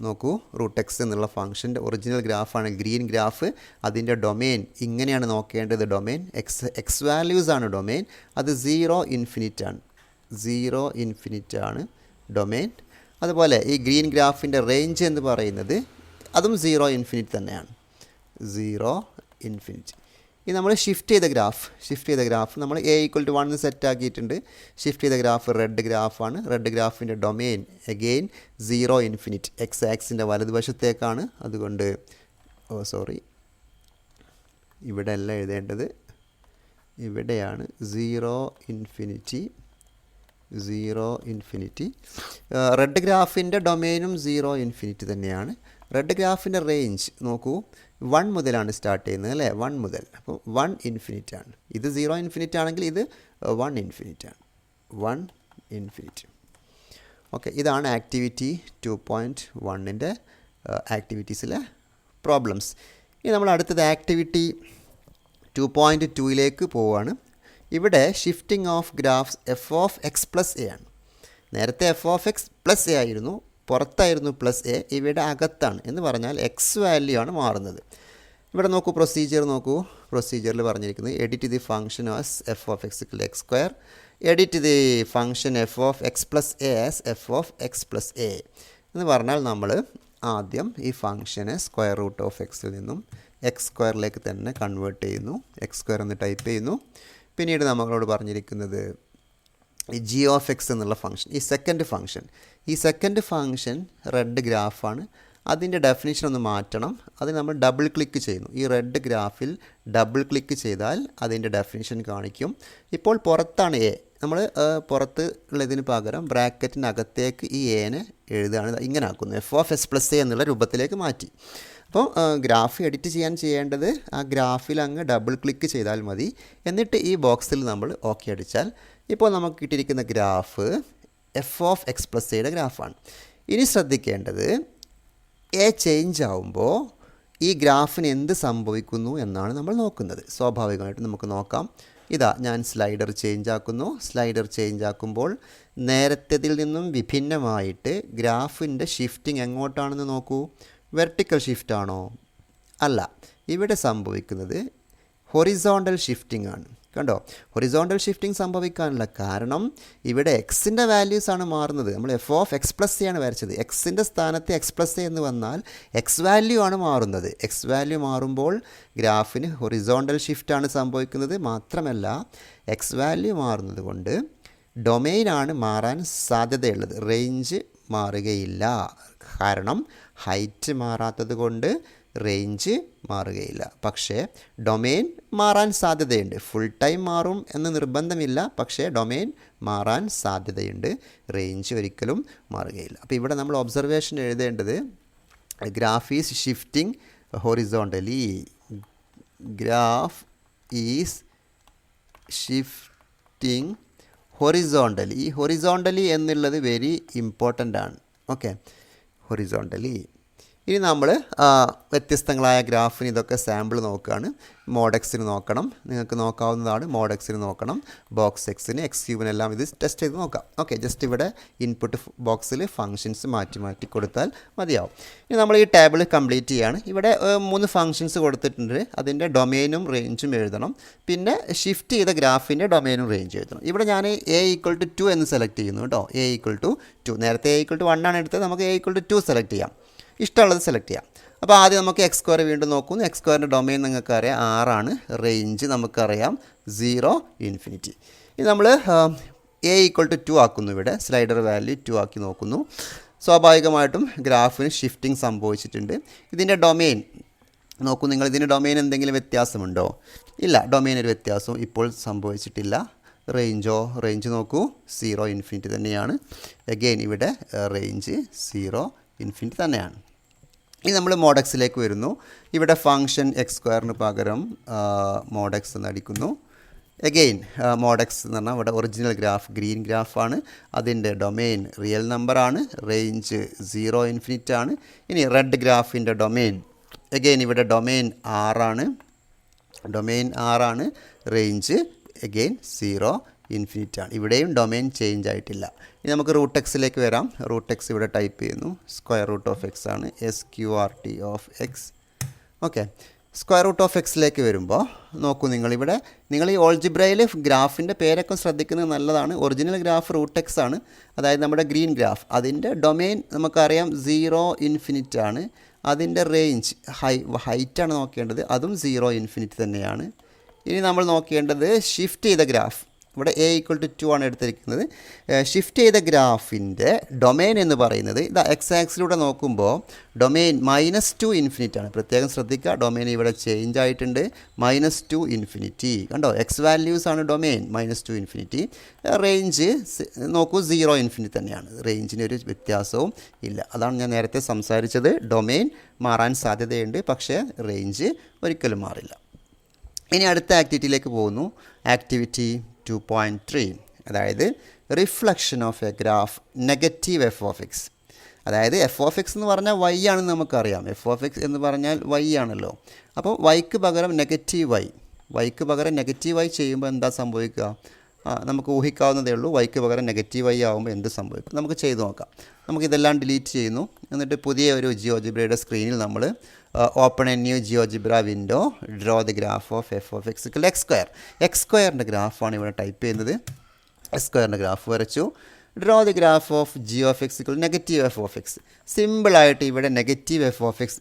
നോക്കൂ, റൂട്ട് എക്സ് എന്നുള്ള ഫംഗ്ഷൻ്റെ ഒറിജിനൽ ഗ്രാഫാണ് ഗ്രീൻ ഗ്രാഫ്. അതിൻ്റെ ഡൊമെയിൻ ഇങ്ങനെയാണ് നോക്കേണ്ടത്. ഡൊമെയിൻ എക്സ് വാല്യൂസ് ആണ് ഡൊമെയിൻ. അത് 0 ഇൻഫിനിറ്റ് ആണ്, 0 ഇൻഫിനിറ്റ് ആണ് ഡൊമെയിൻ. അതുപോലെ ഈ ഗ്രീൻ ഗ്രാഫിൻ്റെ റേഞ്ച് എന്ന് പറയുന്നത് അതും 0 ഇൻഫിനിറ്റ് തന്നെയാണ്, 0 ഇൻഫിനിറ്റ്. ഇനി നമ്മൾ ഷിഫ്റ്റ് ചെയ്ത ഗ്രാഫ് നമ്മൾ എ ഈക്വൽ ടു 1 സെറ്റ് ആക്കിയിട്ടുണ്ട്. ഷിഫ്റ്റ് ചെയ്ത ഗ്രാഫ് റെഡ് ഗ്രാഫാണ്. റെഡ് ഗ്രാഫിൻ്റെ ഡൊമെയിൻ അഗെയിൻ 0 ഇൻഫിനിറ്റ്, എക്സ് ആക്സിൻ്റെ വലതുവശത്തേക്കാണ്. അതുകൊണ്ട് ഇവിടെ അല്ല എഴുതേണ്ടത്, ഇവിടെയാണ് 0 ഇൻഫിനിറ്റി. റെഡ് ഗ്രാഫിൻ്റെ ഡൊമെയിനും 0 ഇൻഫിനിറ്റി തന്നെയാണ്. റെഡ് ഗ്രാഫിൻ്റെ റേഞ്ച് നോക്കൂ, 1 മുതലാണ് സ്റ്റാർട്ട് ചെയ്യുന്നത് അല്ലേ, 1 മുതൽ. അപ്പോൾ 1 ഇൻഫിനിറ്റ് ആണ്. ഇത് 0 ഇൻഫിനിറ്റ് ആണെങ്കിൽ ഇത് 1 ഇൻഫിനിറ്റ് ആണ്, 1 ഇൻഫിനിറ്റ്. ഓക്കെ, ഇതാണ് ആക്ടിവിറ്റി 2.1ൻ്റെ ആക്ടിവിറ്റീസിലെ പ്രോബ്ലംസ്. ഇനി നമ്മൾ അടുത്തത് ആക്ടിവിറ്റി 2.2ലേക്ക് പോവുകയാണ്. ഇവിടെ shifting of graphs f of x plus a ആണ്. നേരത്തെ f of x plus a ആയിരുന്നു, പുറത്തായിരുന്നു പ്ലസ് എ, ഇവിടെ അകത്താണ്. എന്ന് പറഞ്ഞാൽ എക്സ് വാല്യൂ ആണ് മാറുന്നത്. ഇവിടെ നോക്കൂ, പ്രൊസീജിയറിൽ പറഞ്ഞിരിക്കുന്നത് edit the function as f of x equal x square, edit the function f of x plus A as f of x plus a എന്ന് പറഞ്ഞാൽ നമ്മൾ ആദ്യം ഈ ഫംഗ്ഷനെ സ്ക്വയർ റൂട്ട് ഓഫ് എക്സിൽ നിന്നും എക്സ് സ്ക്വയറിലേക്ക് തന്നെ കൺവേർട്ട് ചെയ്യുന്നു. എക്സ് സ്ക്വയർ എന്ന് ടൈപ്പ് ചെയ്യുന്നു. പിന്നീട് നമ്മളോട് പറഞ്ഞിരിക്കുന്നത് ഈ ജി ഓഫ് എക്സ് എന്നുള്ള ഫംഗ്ഷൻ, ഈ സെക്കൻഡ് ഫംഗ്ഷൻ റെഡ് ഗ്രാഫാണ്. അതിൻ്റെ ഡെഫിനിഷൻ ഒന്ന് മാറ്റണം. അത് നമ്മൾ ഡബിൾ ക്ലിക്ക് ചെയ്യുന്നു. ഈ റെഡ് ഗ്രാഫിൽ ഡബിൾ ക്ലിക്ക് ചെയ്താൽ അതിൻ്റെ ഡെഫിനിഷൻ കാണിക്കും. ഇപ്പോൾ പുറത്താണ് എ, നമ്മൾ പുറത്ത് ഉള്ളതിന് പകരം ബ്രാക്കറ്റിനകത്തേക്ക് ഈ എനെ എഴുതുകയാണ്, ഇങ്ങനെ ആക്കുന്നു. f of S plus A എന്നുള്ള രൂപത്തിലേക്ക് മാറ്റി. അപ്പോൾ ഗ്രാഫ് എഡിറ്റ് ചെയ്യേണ്ടത് ആ ഗ്രാഫിൽ അങ്ങ് ഡബിൾ ക്ലിക്ക് ചെയ്താൽ മതി. എന്നിട്ട് ഈ ബോക്സിൽ നമ്മൾ ഓക്കെ അടിച്ചാൽ ഇപ്പോൾ നമുക്ക് കിട്ടിയിരിക്കുന്ന graph F of x plus എയുടെ ഗ്രാഫാണ്. ഇനി ശ്രദ്ധിക്കേണ്ടത് എ ചേഞ്ച് ആവുമ്പോൾ ഈ ഗ്രാഫിന് എന്ത് സംഭവിക്കുന്നു എന്നാണ് നമ്മൾ നോക്കുന്നത്. സ്വാഭാവികമായിട്ടും നമുക്ക് നോക്കാം. ഇതാ ഞാൻ സ്ലൈഡർ ചേഞ്ച് ആക്കുന്നു. സ്ലൈഡർ ചേഞ്ച് ആക്കുമ്പോൾ നേരത്തേതിൽ നിന്നും വിഭിന്നമായിട്ട് ഗ്രാഫിൻ്റെ ഷിഫ്റ്റിംഗ് എങ്ങോട്ടാണെന്ന് നോക്കൂ. വെർട്ടിക്കൽ ഷിഫ്റ്റ് ആണോ? അല്ല. ഇവിടെ സംഭവിക്കുന്നത് ഹൊറിസോണ്ടൽ ഷിഫ്റ്റിംഗ് ആണ്. കണ്ടോ, ഹൊറിസോണ്ടൽ ഷിഫ്റ്റിംഗ് സംഭവിക്കാനുള്ള കാരണം ഇവിടെ എക്സിൻ്റെ വാല്യൂസാണ് മാറുന്നത്. നമ്മൾ F of x plus a ആണ് വരച്ചത്. എക്സിൻ്റെ സ്ഥാനത്ത് എക്സ് പ്ലസ് എ എന്ന് വന്നാൽ എക്സ് വാല്യൂ ആണ് മാറുന്നത്. എക്സ് വാല്യൂ മാറുമ്പോൾ ഗ്രാഫിന് ഹൊറിസോണ്ടൽ ഷിഫ്റ്റാണ് സംഭവിക്കുന്നത്. മാത്രമല്ല എക്സ് വാല്യൂ മാറുന്നത് കൊണ്ട് ഡൊമെയിനാണ് മാറാൻ സാധ്യതയുള്ളത്. റേഞ്ച് മാറുകയില്ല. കാരണം ഹൈറ്റ് മാറാത്തത് കൊണ്ട് റേഞ്ച് മാറുകയില്ല. പക്ഷേ ഡൊമെയിൻ മാറാൻ സാധ്യതയുണ്ട്. ഫുൾ ടൈം മാറും എന്ന് നിർബന്ധമില്ല. പക്ഷേ ഡൊമെയിൻ മാറാൻ സാധ്യതയുണ്ട്. റേഞ്ച് ഒരിക്കലും മാറുകയില്ല. അപ്പോൾ ഇവിടെ നമ്മൾ ഒബ്സർവേഷൻ എഴുതേണ്ടത് graph is shifting horizontally. Graph is shifting horizontally. ഈ ഹൊറിസോണ്ടലി എന്നുള്ളത് വെരി ഇമ്പോർട്ടൻ്റ് ആണ്. Okay, horizontally. ഇനി നമ്മൾ വ്യത്യസ്തങ്ങളായ ഗ്രാഫിന് ഇതൊക്കെ സാമ്പിൾ നോക്കുകയാണ്. മോഡെക്സിന് നോക്കണം, നിങ്ങൾക്ക് നോക്കാവുന്നതാണ്. മോഡെക്സിന് നോക്കണം, ബോക്സ് എക്സിന്, എക്സ് ക്യൂബിനെല്ലാം ഇത് ടെസ്റ്റ് ചെയ്ത് നോക്കാം. ഓക്കെ, ജസ്റ്റ് ഇവിടെ ഇൻപുട്ട് ബോക്സിൽ ഫങ്ഷൻസ് മാറ്റി കൊടുത്താൽ മതിയാവും. ഇനി നമ്മൾ ഈ ടേബിൾ കംപ്ലീറ്റ് ചെയ്യുകയാണ്. ഇവിടെ 3 ഫങ്ഷൻസ് കൊടുത്തിട്ടുണ്ട്. അതിൻ്റെ ഡൊമെയിനും റേഞ്ചും എഴുതണം. പിന്നെ ഷിഫ്റ്റ് ചെയ്ത ഗ്രാഫിൻ്റെ ഡൊമെയിനും റേഞ്ച് എഴുതണം. ഇവിടെ ഞാൻ എ ഈക്വൽ ടു 2 എന്ന് സെലക്ട് ചെയ്യുന്നു കേട്ടോ. A equal to 2. നേരത്തെ എ ഈക്വൽ ടു 1 ആണ് എടുത്തത്. നമുക്ക് എ ഈക്വൽ ടു 2 സെലക്ട് ചെയ്യാം. ഇഷ്ടമുള്ളത് സെലക്ട് ചെയ്യാം. അപ്പോൾ ആദ്യം നമുക്ക് എക്സ് സ്ക്വയർ വീണ്ടും നോക്കുന്നു. എക്സ് സ്ക്വയറിൻ്റെ ഡൊമെയിൻ നിങ്ങൾക്കറിയാം 6 ആണ്. റേഞ്ച് നമുക്കറിയാം 0 ഇൻഫിനിറ്റി. ഇനി നമ്മൾ എ ഈക്വൽ ടു 2 ആക്കുന്നു. ഇവിടെ സ്ലൈഡർ വാല്യൂ 2 ആക്കി നോക്കുന്നു. സ്വാഭാവികമായിട്ടും ഗ്രാഫിന് ഷിഫ്റ്റിംഗ് സംഭവിച്ചിട്ടുണ്ട്. ഇതിൻ്റെ ഡൊമെയിൻ നോക്കൂ നിങ്ങൾ. ഇതിൻ്റെ ഡൊമെയിൻ എന്തെങ്കിലും വ്യത്യാസമുണ്ടോ? ഇല്ല, ഡൊമെയിൻ ഒരു വ്യത്യാസവും ഇപ്പോൾ സംഭവിച്ചിട്ടില്ല. റേഞ്ച് നോക്കൂ, 0 ഇൻഫിനിറ്റി തന്നെയാണ്. അഗെയിൻ ഇവിടെ റേഞ്ച് 0 ഇൻഫിനിറ്റി തന്നെയാണ്. ഇനി നമ്മൾ മോഡെക്സിലേക്ക് വരുന്നു. ഇവിടെ ഫങ്ഷൻ എക്സ് സ്ക്വയറിന് പകരം മോഡെക്സ് എന്ന് അടിക്കുന്നു. അഗെയിൻ മോഡെക്സ് എന്ന് പറഞ്ഞാൽ ഇവിടെ ഒറിജിനൽ ഗ്രാഫ് ഗ്രീൻ ഗ്രാഫാണ്. അതിൻ്റെ ഡൊമെയിൻ റിയൽ നമ്പറാണ്. റേഞ്ച് 0 ഇൻഫിനിറ്റി ആണ്. ഇനി റെഡ് ഗ്രാഫിൻ്റെ ഡൊമെയിൻ അഗെയിൻ ഇവിടെ ഡൊമെയിൻ 6 ആണ്. റേഞ്ച് അഗെയിൻ 0 ഇൻഫിനിറ്റി ആണ്. ഇവിടെയും ഡൊമെയിൻ ചേഞ്ച് ആയിട്ടില്ല. ഇനി നമുക്ക് റൂട്ട് എക്സിലേക്ക് വരാം. റൂട്ട് എക്സ് ഇവിടെ ടൈപ്പ് ചെയ്യുന്നു. സ്ക്വയർ റൂട്ട് ഓഫ് എക്സ് ആണ്. SQRT of x. Okay, square root of എക്സിലേക്ക് വരുമ്പോൾ നോക്കൂ നിങ്ങൾ ഈ ഓൾജിബ്രയിൽ ഗ്രാഫിൻ്റെ പേരൊക്കെ ശ്രദ്ധിക്കുന്നത് നല്ലതാണ്. ഒറിജിനൽ ഗ്രാഫ് റൂട്ട് എക്സ് ആണ്, അതായത് നമ്മുടെ ഗ്രീൻ ഗ്രാഫ്. അതിൻ്റെ ഡൊമെയിൻ നമുക്കറിയാം 0 ഇൻഫിനിറ്റി ആണ്. അതിൻ്റെ റേഞ്ച് ഹൈറ്റാണ് നോക്കേണ്ടത്. അതും 0 ഇൻഫിനിറ്റി തന്നെയാണ്. ഇനി നമ്മൾ നോക്കേണ്ടത് ഷിഫ്റ്റ് ചെയ്ത ഗ്രാഫ്. ഇവിടെ എ ഈക്വൽ ടു 2 ആണ് എടുത്തിരിക്കുന്നത്. ഷിഫ്റ്റ് ചെയ്ത ഗ്രാഫിൻ്റെ ഡൊമെയിൻ എന്ന് പറയുന്നത് ഇതാ എക്സ് ആക്സിലൂടെ നോക്കുമ്പോൾ ഡൊമെയിൻ -2 ഇൻഫിനിറ്റി ആണ്. പ്രത്യേകം ശ്രദ്ധിക്കുക, ഡൊമെയിൻ ഇവിടെ ചേഞ്ച് ആയിട്ടുണ്ട്. -2 ഇൻഫിനിറ്റി കണ്ടോ, എക്സ് വാല്യൂസ് ആണ് ഡൊമെയിൻ. -2 ഇൻഫിനിറ്റി. റേഞ്ച് നോക്കൂ 0 ഇൻഫിനിറ്റി തന്നെയാണ്. റേഞ്ചിന് ഒരു വ്യത്യാസവും ഇല്ല. അതാണ് ഞാൻ നേരത്തെ സംസാരിച്ചത്. ഡൊമെയിൻ മാറാൻ സാധ്യതയുണ്ട്, പക്ഷേ റേഞ്ച് ഒരിക്കലും മാറില്ല. ഇനി അടുത്ത ആക്ടിവിറ്റിയിലേക്ക് പോകുന്നു. ആക്ടിവിറ്റി 2.3, അതായത് reflection of A graph negative f of X. അതായത് എഫ് ഓഫ് എക്സ് എന്ന് പറഞ്ഞാൽ വൈ ആണെന്ന് നമുക്കറിയാം. എഫ് ഓഫ് എക്സ് എന്ന് പറഞ്ഞാൽ വൈ ആണല്ലോ. അപ്പോൾ വൈക്ക് പകരം നെഗറ്റീവ് വൈ ചെയ്യുമ്പോൾ എന്താ സംഭവിക്കുക? നമുക്ക് ഊഹിക്കാവുന്നതേ ഉള്ളൂ. വൈക്ക് പകരം നെഗറ്റീവ് വൈ ആകുമ്പോൾ എന്ത് സംഭവിക്കും? നമുക്ക് ചെയ്ത് നോക്കാം. നമുക്കിതെല്ലാം ഡിലീറ്റ് ചെയ്യുന്നു. എന്നിട്ട് പുതിയ ഒരു ജിയോജിബ്രയുടെ സ്ക്രീനിൽ നമ്മൾ open a new GeoGebra window, draw the graph of f of x equal x square. X സ്ക്വയറിൻ്റെ ഗ്രാഫാണ് ഇവിടെ ടൈപ്പ് ചെയ്യുന്നത്. എക്സ് സ്ക്വയറിൻ്റെ ഗ്രാഫ് വരച്ചു. Draw the graph of g of x equal negative f of x. സിമ്പിളായിട്ട് ഇവിടെ negative f of x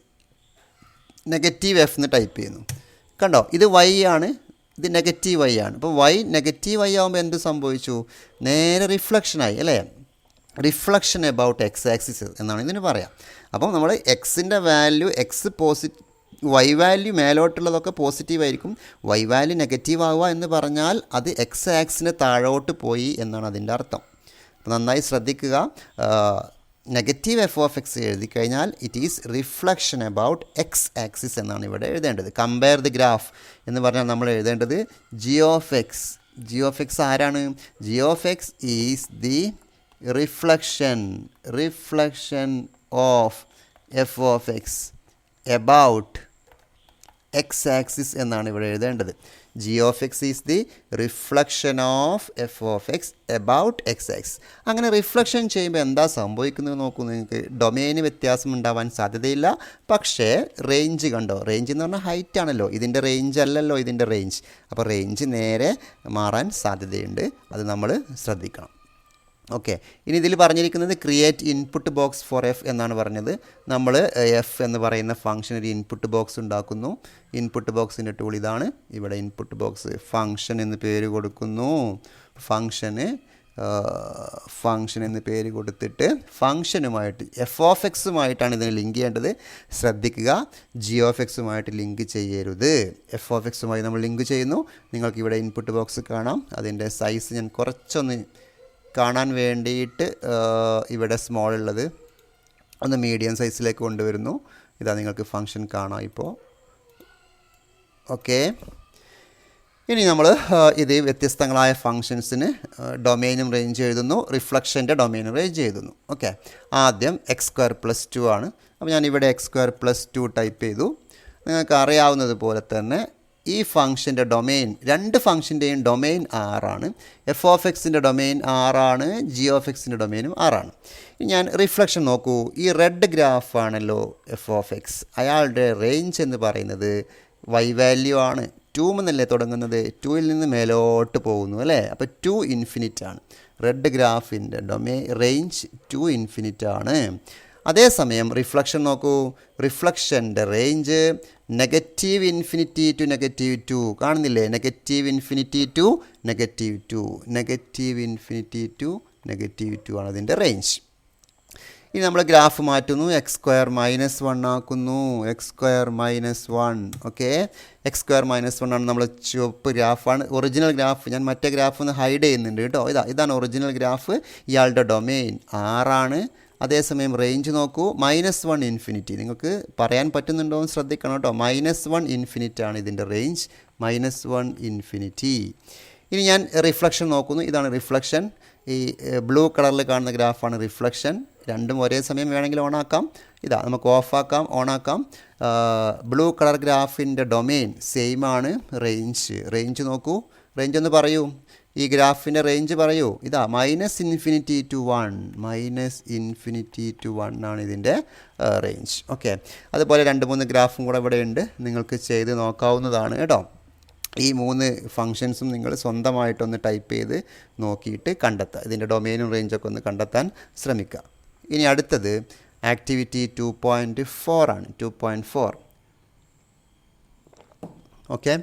negative f എന്ന് ടൈപ്പ് ചെയ്യുന്നു. കണ്ടോ, ഇത് വൈ ആണ്, ഇത് നെഗറ്റീവ് വൈ ആണ്. അപ്പോൾ വൈ നെഗറ്റീവ് വൈ ആകുമ്പോൾ എന്ത് സംഭവിച്ചു? നേരെ റിഫ്ലക്ഷനായി അല്ലേ? റിഫ്ലക്ഷൻ എബൌട്ട് എക്സ് ആക്സിസ് എന്നാണ് ഇതിന് പറയാം. അപ്പം നമ്മൾ എക്സിൻ്റെ വാല്യൂ വൈ വാല്യൂ മേലോട്ടുള്ളതൊക്കെ പോസിറ്റീവ് ആയിരിക്കും. വൈ വാല്യൂ നെഗറ്റീവ് ആവുക എന്ന് പറഞ്ഞാൽ അത് എക്സ് ആക്സിന് താഴോട്ട് പോയി എന്നാണ് അതിൻ്റെ അർത്ഥം. അപ്പോൾ നന്നായി ശ്രദ്ധിക്കുക. നെഗറ്റീവ് എഫ് ഓഫ് എക്സ് എഴുതി കഴിഞ്ഞാൽ it is reflection about X axis എന്നാണ് ഇവിടെ എഴുതേണ്ടത്. കമ്പയർ ദി ഗ്രാഫ് എന്ന് പറഞ്ഞാൽ നമ്മൾ എഴുതേണ്ടത് g of x. G of x ആരാണ്? G of x is the reflection of f of x about x axis എന്നാണ് ഇവിടെ എഴുതേണ്ടത്. g of x is the reflection of f of x about x axis. അങ്ങനെ റിഫ്ലക്ഷൻ ചെയ്യുമ്പോൾ എന്താ സംഭവിക്കുന്നത് നോക്കൂ. നിങ്ങൾക്ക് ഡൊമെയിന് വ്യത്യാസം ഉണ്ടാവാൻ സാധ്യതയില്ല. പക്ഷേ റേഞ്ച് കണ്ടോ, റേഞ്ച് എന്ന് പറഞ്ഞാൽ ഹൈറ്റ് ആണല്ലോ, ഇതിൻ്റെ റേഞ്ച് അല്ലല്ലോ ഇതിൻ്റെ റേഞ്ച്. അപ്പോൾ റേഞ്ച് നേരെ മാറാൻ സാധ്യതയുണ്ട്, അത് നമ്മൾ ശ്രദ്ധിക്കണം. ഓക്കെ, ഇനി ഇതിൽ പറഞ്ഞിരിക്കുന്നത് create input box for f എന്നാണ് പറഞ്ഞത്. നമ്മൾ എഫ് എന്ന് പറയുന്ന ഫംഗ്ഷൻ ഒരു ഇൻപുട്ട് ബോക്സ് ഉണ്ടാക്കുന്നു. ഇൻപുട്ട് ബോക്സിൻ്റെ ടൂൾ ഇതാണ്. ഇവിടെ ഇൻപുട്ട് ബോക്സ് ഫംഗ്ഷൻ എന്ന് പേര് കൊടുക്കുന്നു. ഫംഗ്ഷൻ എന്ന് പേര് കൊടുത്തിട്ട് ഫംഗ്ഷനുമായിട്ട് എഫ് ഓഫ് എക്സുമായിട്ടാണ് ഇതിനെ ലിങ്ക് ചെയ്യേണ്ടത്. ശ്രദ്ധിക്കുക, ജി ഓഫ് എക്സുമായിട്ട് ലിങ്ക് ചെയ്യരുത്. എഫ് ഓഫ് എക്സുമായി നമ്മൾ ലിങ്ക് ചെയ്യുന്നു. നിങ്ങൾക്ക് ഇവിടെ ഇൻപുട്ട് ബോക്സ് കാണാം. അതിൻ്റെ സൈസ് ഞാൻ കുറച്ചൊന്ന് കാണാൻ വേണ്ടിയിട്ട് ഇവിടെ സ്മോൾ ഉള്ളത് ഒന്ന് മീഡിയം സൈസിലേക്ക് കൊണ്ടുവരുന്നു. ഇതാ നിങ്ങൾക്ക് ഫംഗ്ഷൻ കാണാം ഇപ്പോൾ. ഓക്കെ, ഇനി നമ്മൾ ഇത് വ്യത്യസ്തങ്ങളായ ഫങ്ഷൻസിന് ഡൊമെയിനും റേഞ്ച് എഴുതുന്നു, റിഫ്ലക്ഷൻ്റെ ഡൊമെയിനും റേഞ്ച് എഴുതുന്നു. ഓക്കെ, ആദ്യം x²+2 ആണ്. അപ്പോൾ ഞാനിവിടെ x²+2 ടൈപ്പ് ചെയ്തു. നിങ്ങൾക്ക് അറിയാവുന്നതുപോലെ തന്നെ ഈ ഫംഗ്ഷൻ്റെ ഡൊമെയിൻ, രണ്ട് ഫംഗ്ഷൻ്റെയും ഡൊമെയിൻ ആറാണ്. എഫ് ഓഫ് എക്സിൻ്റെ ഡൊമെയിൻ ആറാണ്, ജി ഓഫ് എക്സിൻ്റെ ഡൊമെയിനും ആറാണ്. ഞാൻ റിഫ്ലക്ഷൻ നോക്കൂ. ഈ റെഡ് ഗ്രാഫാണല്ലോ എഫ് ഓഫ് എക്സ്. അയാളുടെ റേഞ്ച് എന്ന് പറയുന്നത് y വാല്യൂ ആണ്. 2 എന്നല്ലേ തുടങ്ങുന്നത്, 2ൽ നിന്ന് മേലോട്ട് പോകുന്നു അല്ലേ. അപ്പോൾ 2 ഇൻഫിനിറ്റ് ആണ്. റെഡ് ഗ്രാഫിൻ്റെ റേഞ്ച് 2 ഇൻഫിനിറ്റ് ആണ്. അതേസമയം റിഫ്ലക്ഷൻ നോക്കൂ. റിഫ്ലക്ഷൻ്റെ റേഞ്ച് നെഗറ്റീവ് ഇൻഫിനിറ്റി ടു -2 കാണുന്നില്ലേ. നെഗറ്റീവ് ഇൻഫിനിറ്റി ടു -2 ആണ് അതിൻ്റെ റേഞ്ച്. ഇനി നമ്മൾ ഗ്രാഫ് മാറ്റുന്നു. x² - 1 ആക്കുന്നു. x²-1. ഓക്കെ, x²-1 ആണ് നമ്മൾ ചുവപ്പ് ഗ്രാഫാണ്, ഒറിജിനൽ ഗ്രാഫ്. ഞാൻ മറ്റേ ഗ്രാഫ് ഒന്ന് ഹൈഡ് ചെയ്യുന്നുണ്ട് കേട്ടോ. ഇതാണ് ഒറിജിനൽ ഗ്രാഫ്. ഇയാളുടെ ഡൊമെയിൻ ആറാണ്. അതേസമയം റേഞ്ച് നോക്കൂ, -1 ഇൻഫിനിറ്റി. നിങ്ങൾക്ക് പറയാൻ പറ്റുന്നുണ്ടോ എന്ന് ശ്രദ്ധിക്കണം കേട്ടോ. -1 ഇൻഫിനിറ്റി ആണ് ഇതിൻ്റെ റേഞ്ച്, -1 ഇൻഫിനിറ്റി. ഇനി ഞാൻ റിഫ്ലക്ഷൻ നോക്കുന്നു. ഇതാണ് റിഫ്ലക്ഷൻ. ഈ ബ്ലൂ കളറിൽ കാണുന്ന ഗ്രാഫാണ് റിഫ്ലക്ഷൻ. രണ്ടും ഒരേ സമയം വേണമെങ്കിൽ ഓണാക്കാം. നമുക്ക് ഓഫാക്കാം, ഓണാക്കാം. ബ്ലൂ കളർ ഗ്രാഫിൻ്റെ ഡൊമെയിൻ സെയിം ആണ്. റേഞ്ച് നോക്കൂ. റേഞ്ച് ഒന്ന് പറയൂ, ഈ ഗ്രാഫിൻ്റെ റേഞ്ച് പറയൂ. -∞ to 1 ആണ് ഇതിൻ്റെ റേഞ്ച്. ഓക്കെ, അതുപോലെ 2-3 ഗ്രാഫും കൂടെ ഇവിടെ ഉണ്ട്, നിങ്ങൾക്ക് ചെയ്ത് നോക്കാവുന്നതാണ് കേട്ടോ. ഈ 3 ഫങ്ഷൻസും നിങ്ങൾ സ്വന്തമായിട്ടൊന്ന് ടൈപ്പ് ചെയ്ത് നോക്കിയിട്ട് കണ്ടെത്തുക. ഇതിൻ്റെ ഡൊമെയിനും റേഞ്ചൊക്കെ ഒന്ന് കണ്ടെത്താൻ ശ്രമിക്കുക. ഇനി അടുത്തത് ആക്ടിവിറ്റി 2.4 ആണ്. 2.4. Okay,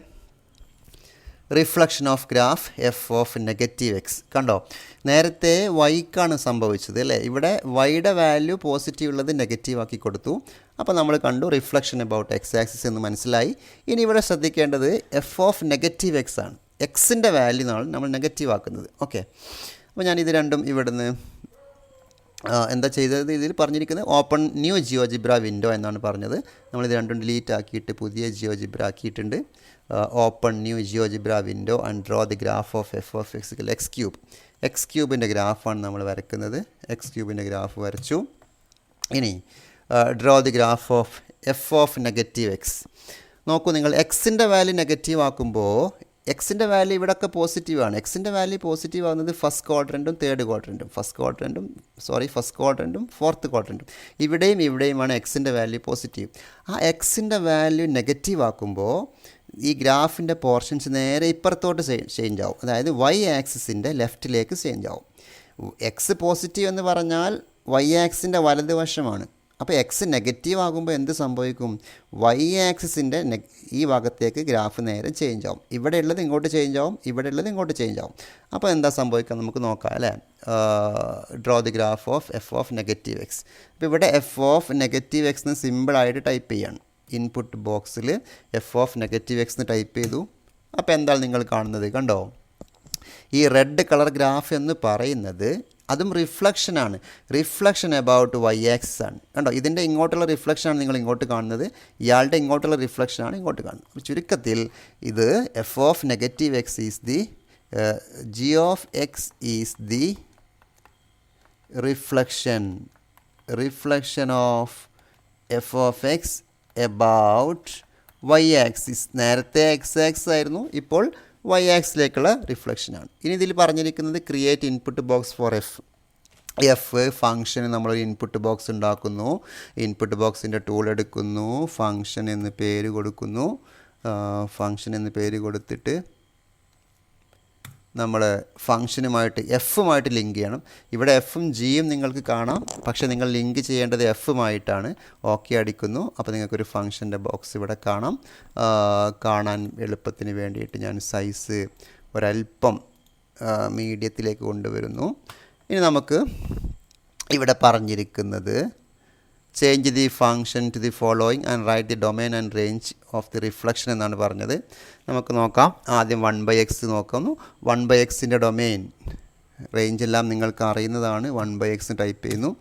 reflection of graph F of -x. കണ്ടോ, നേരത്തെ വൈക്കാണ് സംഭവിച്ചത് അല്ലേ. ഇവിടെ വൈയുടെ വാല്യൂ പോസിറ്റീവ് ഉള്ളത് നെഗറ്റീവ് ആക്കി കൊടുത്തു. അപ്പോൾ നമ്മൾ കണ്ടു റിഫ്ലക്ഷൻ അബൌട്ട് x ആക്സിസ് എന്ന് മനസ്സിലായി. ഇനി ഇവിടെ ശ്രദ്ധിക്കേണ്ടത് എഫ് ഓഫ് -x ആണ്. എക്സിൻ്റെ വാല്യൂ നമ്മൾ നെഗറ്റീവ് ആക്കുന്നത്. ഓക്കെ, അപ്പോൾ ഞാനിത് രണ്ടും ഇവിടുന്ന് എന്താ ചെയ്തത്, ഇതിൽ പറഞ്ഞിരിക്കുന്നത് ഓപ്പൺ ന്യൂ ജിയോജിബ്ര വിൻഡോ എന്നാണ് പറഞ്ഞത്. നമ്മളിത് രണ്ടും ഡിലീറ്റ് ആക്കിയിട്ട് പുതിയ ജിയോജിബ്ര ആക്കിയിട്ടുണ്ട്. Open new GeoGebra window and draw the graph of f of x x ക്യൂബിൻ്റെ ഗ്രാഫാണ് നമ്മൾ വരയ്ക്കുന്നത്. എക്സ് ക്യൂബിൻ്റെ ഗ്രാഫ് വരച്ചു. ഇനി draw the graph of f of -x. നോക്കൂ, നിങ്ങൾ എക്സിൻ്റെ വാല്യൂ നെഗറ്റീവ് ആക്കുമ്പോൾ എക്സിൻ്റെ വാല്യൂ ഇവിടെയൊക്കെ പോസിറ്റീവാണ്. എക്സിൻ്റെ വാല്യൂ പോസിറ്റീവ് ആകുന്നത് ഫസ്റ്റ് ക്വാഡ്രൻറ്റും ഫോർത്ത് ക്വാഡ്രൻറ്റും ഇവിടെയുമാണ് എക്സിൻ്റെ വാല്യൂ പോസിറ്റീവ്. ആ എക്സിൻ്റെ വാല്യൂ നെഗറ്റീവ് ആക്കുമ്പോൾ ഈ ഗ്രാഫിൻ്റെ പോർഷൻസ് നേരെ ഇപ്പുറത്തോട്ട് ചേഞ്ച് ആവും. അതായത് y ആക്സിസിൻ്റെ ലെഫ്റ്റിലേക്ക് ചേഞ്ച് ആവും. എക്സ് പോസിറ്റീവ് എന്ന് പറഞ്ഞാൽ y ആക്സിൻ്റെ വലതുവശമാണ്. അപ്പോൾ എക്സ് നെഗറ്റീവ് ആകുമ്പോൾ എന്ത് സംഭവിക്കും? y ആക്സിസിൻ്റെ ഈ ഭാഗത്തേക്ക് ഗ്രാഫ് നേരെ ചേഞ്ച് ആവും. ഇവിടെ ഉള്ളത് ഇങ്ങോട്ട് ചേഞ്ച് ആവും, ഇവിടെ ഉള്ളത് ഇങ്ങോട്ട് ചേഞ്ച് ആവും. അപ്പോൾ എന്താ സംഭവിക്കുക നമുക്ക് നോക്കാം അല്ലേ. Draw the graph of f of -x. അപ്പോൾ ഇവിടെ എഫ് ഓഫ് -x എന്ന് സിമ്പിളായിട്ട് ടൈപ്പ് ചെയ്യാണ്. ഇൻപുട്ട് ബോക്സിൽ എഫ് ഓഫ് -x എന്ന് ടൈപ്പ് ചെയ്തു. അപ്പോൾ എന്താണ് നിങ്ങൾ കാണുന്നത്? കണ്ടോ, ഈ റെഡ് കളർ ഗ്രാഫ് എന്ന് പറയുന്നത് അതും റിഫ്ലക്ഷനാണ്. റിഫ്ലക്ഷൻ അബൌട്ട് y ആക്സിസ് ആണ്. കണ്ടോ, ഇതിൻ്റെ ഇങ്ങോട്ടുള്ള റിഫ്ലക്ഷനാണ് നിങ്ങൾ ഇങ്ങോട്ട് കാണുന്നത്, ഇയാളുടെ ഇങ്ങോട്ടുള്ള റിഫ്ലക്ഷനാണ് ഇങ്ങോട്ട് കാണുന്നത്. ചുരുക്കത്തിൽ ഇത് f of -x is the g of x is the reflection of f of x about y axis. നേരത്തെ എക്സ് ആക്സിസ് ആയിരുന്നു, ഇപ്പോൾ വൈ ആക്സിലേക്കുള്ള റിഫ്ലക്ഷനാണ്. ഇനി ഇതിൽ പറഞ്ഞിരിക്കുന്നത് create input box for f ഫംഗ്ഷന് നമ്മളൊരു ഇൻപുട്ട് ബോക്സ് ഉണ്ടാക്കുന്നു. ഇൻപുട്ട് ബോക്സിൻ്റെ ടൂൾ എടുക്കുന്നു, ഫംഗ്ഷൻ എന്ന് പേര് കൊടുക്കുന്നു. ഫംഗ്ഷൻ എന്ന് പേര് കൊടുത്തിട്ട് നമ്മൾ ഫംഗ്ഷനുമായിട്ട് എഫുമായിട്ട് ലിങ്ക് ചെയ്യണം. ഇവിടെ എഫും ജിയും നിങ്ങൾക്ക് കാണാം, പക്ഷേ നിങ്ങൾ ലിങ്ക് ചെയ്യേണ്ടത് എഫുമായിട്ടാണ്. ഓക്കെ അടിക്കുന്നു. അപ്പോൾ നിങ്ങൾക്കൊരു ഫംഗ്ഷൻ്റെ ബോക്സ് ഇവിടെ കാണാൻ എളുപ്പത്തിന് വേണ്ടിയിട്ട് ഞാൻ സൈസ് ഒരല്പം മീഡിയത്തിലേക്ക് കൊണ്ടുവരുന്നു. ഇനി നമുക്ക് ഇവിടെ പറഞ്ഞിരിക്കുന്നത് change the function to the following and write the domain and range of the reflection എന്നാണ് പറഞ്ഞത്. നമുക്ക് നോക്കാം. ആദ്യം 1/x നോക്കുന്നു. 1/xൻ്റെ ഡൊമൈൻ റേഞ്ച് എല്ലാം നിങ്ങൾക്ക് അറിയുന്നതാണ്. 1/x ടൈപ്പ് ചെയ്യുന്നു.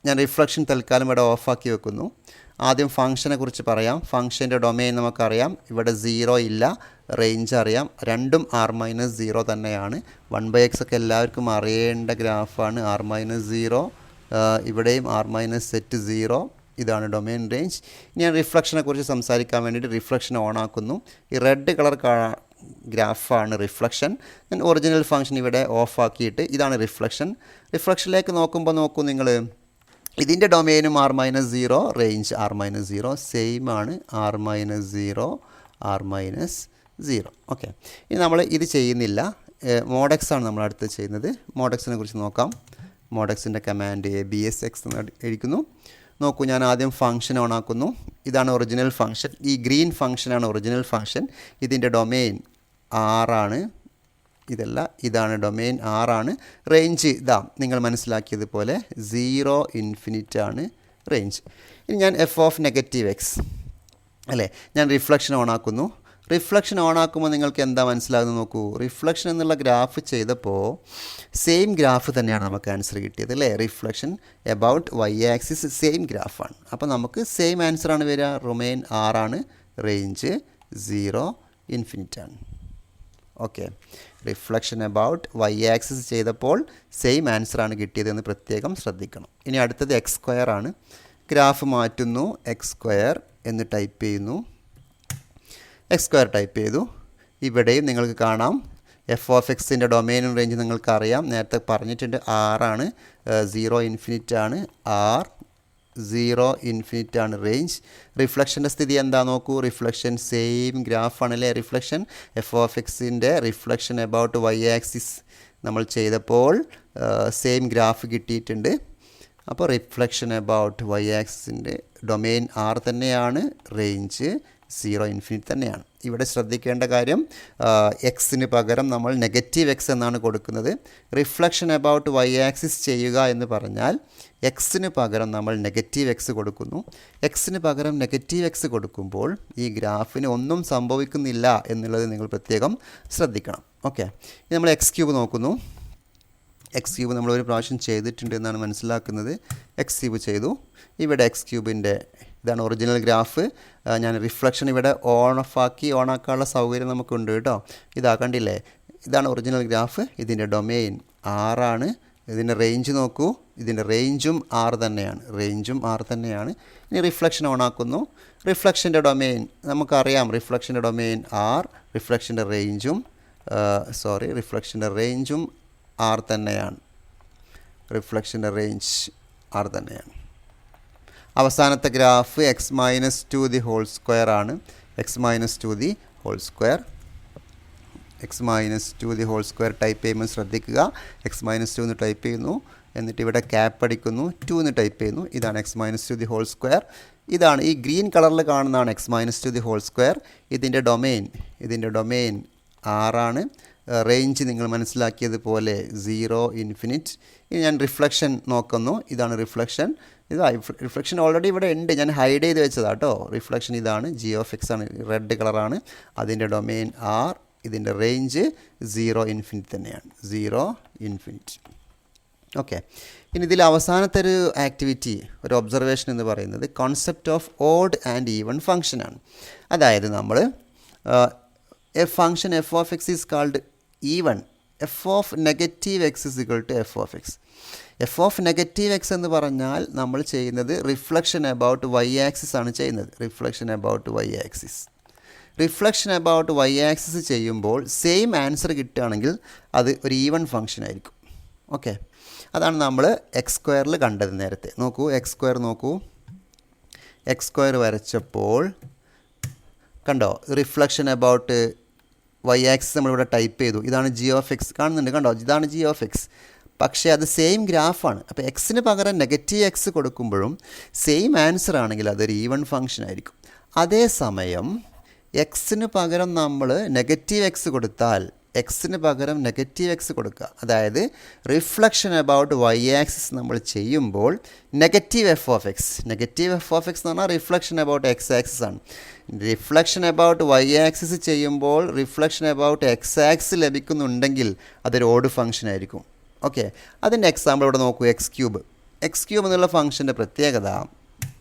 ഞാൻ റിഫ്ലക്ഷൻ തൽക്കാലം ഇവിടെ ഓഫാക്കി വെക്കുന്നു. ആദ്യം ഫംഗ്ഷനെ കുറിച്ച് പറയാം. ഫംഗ്ഷൻ്റെ ഡൊമൈൻ നമുക്കറിയാം. ഇവിടെ 0 ഇല്ല, റേഞ്ച് അറിയാം. രണ്ടും r-0 തന്നെയാണ്. 1/x ഒക്കെ എല്ലാവർക്കും അറിയേണ്ട ഗ്രാഫാണ്. r-0 ഇവിടെയും r-0. ഇതാണ് ഡൊമൈൻ റേഞ്ച്. ഞാൻ റിഫ്ലക്ഷനെ കുറിച്ച് സംസാരിക്കാൻ വേണ്ടിയിട്ട് റിഫ്ലക്ഷൻ ഓൺ ആക്കുന്നു. ഈ റെഡ് കളർ ഗ്രാഫാണ് റിഫ്ലക്ഷൻ. ഞാൻ ഒറിജിനൽ ഫംഗ്ഷൻ ഇവിടെ ഓഫാക്കിയിട്ട് ഇതാണ് റിഫ്ലക്ഷൻ. റിഫ്ലക്ഷനിലേക്ക് നോക്കൂ നിങ്ങൾ, ഇതിൻ്റെ ഡൊമൈനും r-0, റേഞ്ച് r-0 സെയിം ആണ്. r-0 okay. ഇനി നമ്മൾ ഇത് ചെയ്യുന്നില്ല. മോഡെക്സ് ആണ് നമ്മൾ അടുത്ത് ചെയ്യുന്നത്. മോഡെക്സിനെ കുറിച്ച് നോക്കാം. മോഡെക്സിൻ്റെ കമാൻഡ് absx എന്ന് എഴുതിക്കുന്നു. നോക്കൂ, ഞാൻ ആദ്യം ഫംഗ്ഷൻ ഓൺ ആക്കുന്നു. ഇതാണ് ഒറിജിനൽ ഫംഗ്ഷൻ. ഈ ഗ്രീൻ ഫംഗ്ഷനാണ് ഒറിജിനൽ ഫംഗ്ഷൻ. ഇതിൻ്റെ ഡൊമൈൻ ആണ്. ഇതാണ് ഡൊമൈൻ ആണ്. റേഞ്ച് ഇതാ നിങ്ങൾ മനസ്സിലാക്കിയതുപോലെ 0 ഇൻഫിനിറ്റ് ആണ് റേഞ്ച്. ഇനി ഞാൻ എഫ് ഓഫ് -x അല്ലേ, ഞാൻ റിഫ്ലക്ഷൻ ഓൺ ആക്കുന്നു. റിഫ്ലക്ഷൻ ഓൺ ആക്കുമ്പോൾ നിങ്ങൾക്ക് എന്താ മനസ്സിലാകുന്നത് നോക്കൂ. റിഫ്ലക്ഷൻ എന്നുള്ള ഗ്രാഫ് ചെയ്തപ്പോൾ സെയിം ഗ്രാഫ് തന്നെയാണ് നമുക്ക് ആൻസർ കിട്ടിയത് അല്ലേ. Reflection about y axis same ഗ്രാഫാണ്. അപ്പോൾ നമുക്ക് സെയിം ആൻസറാണ് വരിക. ഡൊമൈൻ ആണ്, റേഞ്ച് 0 ഇൻഫിനിറ്റ് ആണ്. Okay, reflection about y axis ചെയ്തപ്പോൾ സെയിം ആൻസറാണ് കിട്ടിയതെന്ന് പ്രത്യേകം ശ്രദ്ധിക്കണം. ഇനി അടുത്തത് x² ആണ്. ഗ്രാഫ് മാറ്റുന്നു, x² എന്ന് ടൈപ്പ് ചെയ്യുന്നു. x² ടൈപ്പ് ചെയ്തു. ഇവിടെയും നിങ്ങൾക്ക് കാണാം എഫ് ഓഫ് എക്സിൻ്റെ ഡൊമൈനും റേഞ്ച് നിങ്ങൾക്കറിയാം. നേരത്തെ പറഞ്ഞിട്ടുണ്ട് ആണ്, 0 ഇൻഫിനിറ്റ് ആണ്. r-0 ഇൻഫിനിറ്റ് ആണ് റേഞ്ച്. റിഫ്ലക്ഷൻ്റെ സ്ഥിതി എന്താ നോക്കൂ. റിഫ്ലക്ഷൻ സെയിം ഗ്രാഫാണല്ലേ. റിഫ്ലക്ഷൻ എഫ് ഓഫ് എക്സിൻ്റെ റിഫ്ലക്ഷൻ എബൌട്ട് വൈ ആക്സിസ് നമ്മൾ ചെയ്തപ്പോൾ സെയിം ഗ്രാഫ് കിട്ടിയിട്ടുണ്ട്. അപ്പോൾ റിഫ്ലക്ഷൻ എബൌട്ട് വൈ ആക്സിസിൻ്റെ ഡൊമൈൻ r തന്നെയാണ്, റേഞ്ച് 0 ഇൻഫിനിറ്റ് തന്നെയാണ്. ഇവിടെ ശ്രദ്ധിക്കേണ്ട കാര്യം, എക്സിന് പകരം നമ്മൾ -x എന്നാണ് കൊടുക്കുന്നത്. റിഫ്ലക്ഷൻ എബൌട്ട് വൈ ആക്സിസ് ചെയ്യുക എന്ന് പറഞ്ഞാൽ എക്സിന് പകരം നമ്മൾ -x കൊടുക്കുന്നു. എക്സിന് പകരം -x കൊടുക്കുമ്പോൾ ഈ ഗ്രാഫിന് ഒന്നും സംഭവിക്കുന്നില്ല എന്നുള്ളത് നിങ്ങൾ പ്രത്യേകം ശ്രദ്ധിക്കണം. ഓക്കെ, ഇനി നമ്മൾ x³ നോക്കുന്നു. x³ നമ്മൾ ഒരു പ്രാവശ്യം ചെയ്തിട്ടുണ്ട് എന്നാണ് മനസ്സിലാക്കുന്നത്. x³ ചെയ്തു. ഇവിടെ x³ ഇതാണ് ഒറിജിനൽ ഗ്രാഫ്. ഞാൻ റിഫ്ലക്ഷൻ ഇവിടെ ഓണാക്കാനുള്ള സൗകര്യം നമുക്കുണ്ട് കേട്ടോ. ഇതാ കണ്ടില്ലേ, ഇതാണ് ഒറിജിനൽ ഗ്രാഫ്. ഇതിൻ്റെ ഡൊമൈൻ ആണ്. ഇതിൻ്റെ റേഞ്ച് നോക്കൂ. ഇതിൻ്റെ റേഞ്ചും r തന്നെയാണ്. ഇനി റിഫ്ലക്ഷൻ ഓണാക്കുന്നു. റിഫ്ലക്ഷൻ്റെ ഡൊമൈൻ നമുക്കറിയാം. റിഫ്ലക്ഷൻ്റെ ഡൊമൈൻ r, റിഫ്ലക്ഷൻ്റെ റേഞ്ചും r തന്നെയാണ്. റിഫ്ലക്ഷൻ്റെ റേഞ്ച് r തന്നെയാണ്. അവസാനത്തെ ഗ്രാഫ് x-2 ആണ്. x-2 ടൈപ്പ് ചെയ്യുമ്പോൾ ശ്രദ്ധിക്കുക. x-2 എന്ന് ടൈപ്പ് ചെയ്യുന്നു. എന്നിട്ട് ഇവിടെ ക്യാപ്പ് അടിക്കുന്നു. 2 എന്ന് ടൈപ്പ് ചെയ്യുന്നു. ഇതാണ് x-2. ഇതാണ് ഈ ഗ്രീൻ കളറിൽ കാണുന്നതാണ് x-2. ഇതിൻ്റെ ഡൊമൈൻ r ആണ്. റേഞ്ച് നിങ്ങൾ മനസ്സിലാക്കിയതുപോലെ 0 ഇൻഫിനിറ്റ്. ഇനി ഞാൻ റിഫ്ലക്ഷൻ നോക്കുന്നു. ഇതാണ് റിഫ്ലക്ഷൻ. റിഫ്ലക്ഷൻ ഓൾറെഡി ഇവിടെ ഉണ്ട്, ഞാൻ ഹൈഡ് ചെയ്ത് വെച്ചതാണ് കേട്ടോ. റിഫ്ലക്ഷൻ ഇതാണ്, g(x) ആണ്, റെഡ് കളറാണ്. അതിൻ്റെ ഡൊമൈൻ r, ഇതിൻ്റെ റേഞ്ച് 0 ഇൻഫിനിറ്റ് തന്നെയാണ്. 0 ഇൻഫിനിറ്റ്. ഓക്കെ, ഇനി ഇതിൽ അവസാനത്തെ ഒരു ആക്ടിവിറ്റി, ഒരു ഒബ്സർവേഷൻ എന്ന് പറയുന്നത് concept of odd and even ഫംഗ്ഷനാണ്. അതായത് നമ്മൾ a function f of x is called even f of negative x is equal to f of x. F of negative x എന്ന് പറഞ്ഞാൽ നമ്മൾ ചെയ്യുന്നത് റിഫ്ലക്ഷൻ അബൌട്ട് വൈ ആക്സിസ് ആണ് ചെയ്യുന്നത്. Reflection about y axis. Reflection about y axis ചെയ്യുമ്പോൾ സെയിം ആൻസർ കിട്ടുകയാണെങ്കിൽ അത് ഒരു ഈവൻ ഫംഗ്ഷൻ ആയിരിക്കും. ഓക്കെ, അതാണ് നമ്മൾ എക്സ് സ്ക്വയറിൽ കണ്ടത് നേരത്തെ. നോക്കൂ, എക്സ് സ്ക്വയർ നോക്കൂ. എക്സ് സ്ക്വയർ വരച്ചപ്പോൾ കണ്ടോ, റിഫ്ലക്ഷൻ അബൌട്ട് വൈ ആക്സിസ് നമ്മളിവിടെ ടൈപ്പ് ചെയ്തു. ഇതാണ് ജി ഓഫ് എക്സ്, കാണുന്നുണ്ട് കണ്ടോ, ഇതാണ് ജി ഓഫ് എക്സ്. പക്ഷേ അത് സെയിം ഗ്രാഫാണ്. അപ്പോൾ എക്സിന് പകരം നെഗറ്റീവ് എക്സ് കൊടുക്കുമ്പോഴും സെയിം ആൻസർ ആണെങ്കിൽ അതൊരു ഈവൻ ഫംഗ്ഷൻ ആയിരിക്കും. അതേസമയം എക്സിന് പകരം നമ്മൾ നെഗറ്റീവ് എക്സ് കൊടുത്താൽ എക്സിന് പകരം നെഗറ്റീവ് എക്സ് കൊടുക്കുക, അതായത് റിഫ്ലക്ഷൻ അബൌട്ട് വൈ ആക്സിസ് നമ്മൾ ചെയ്യുമ്പോൾ negative f of x. Negative f of X എന്ന് പറഞ്ഞാൽ റിഫ്ലക്ഷൻ അബൌട്ട് എക്സ് ആക്സിസ് ആണ്. റിഫ്ലക്ഷൻ അബൌട്ട് വൈ ആക്സിസ് ചെയ്യുമ്പോൾ റിഫ്ലക്ഷൻ അബൌട്ട് എക്സ് ആക്സിസ് ലഭിക്കുന്നുണ്ടെങ്കിൽ അതൊരു ഓഡ് ഫംഗ്ഷൻ ആയിരിക്കും. ഓക്കെ, അതിൻ്റെ എക്സാമ്പിൾ ഇവിടെ നോക്കൂ. X cube. എക്സ് ക്യൂബ് എന്നുള്ള ഫംഗ്ഷൻ്റെ പ്രത്യേകത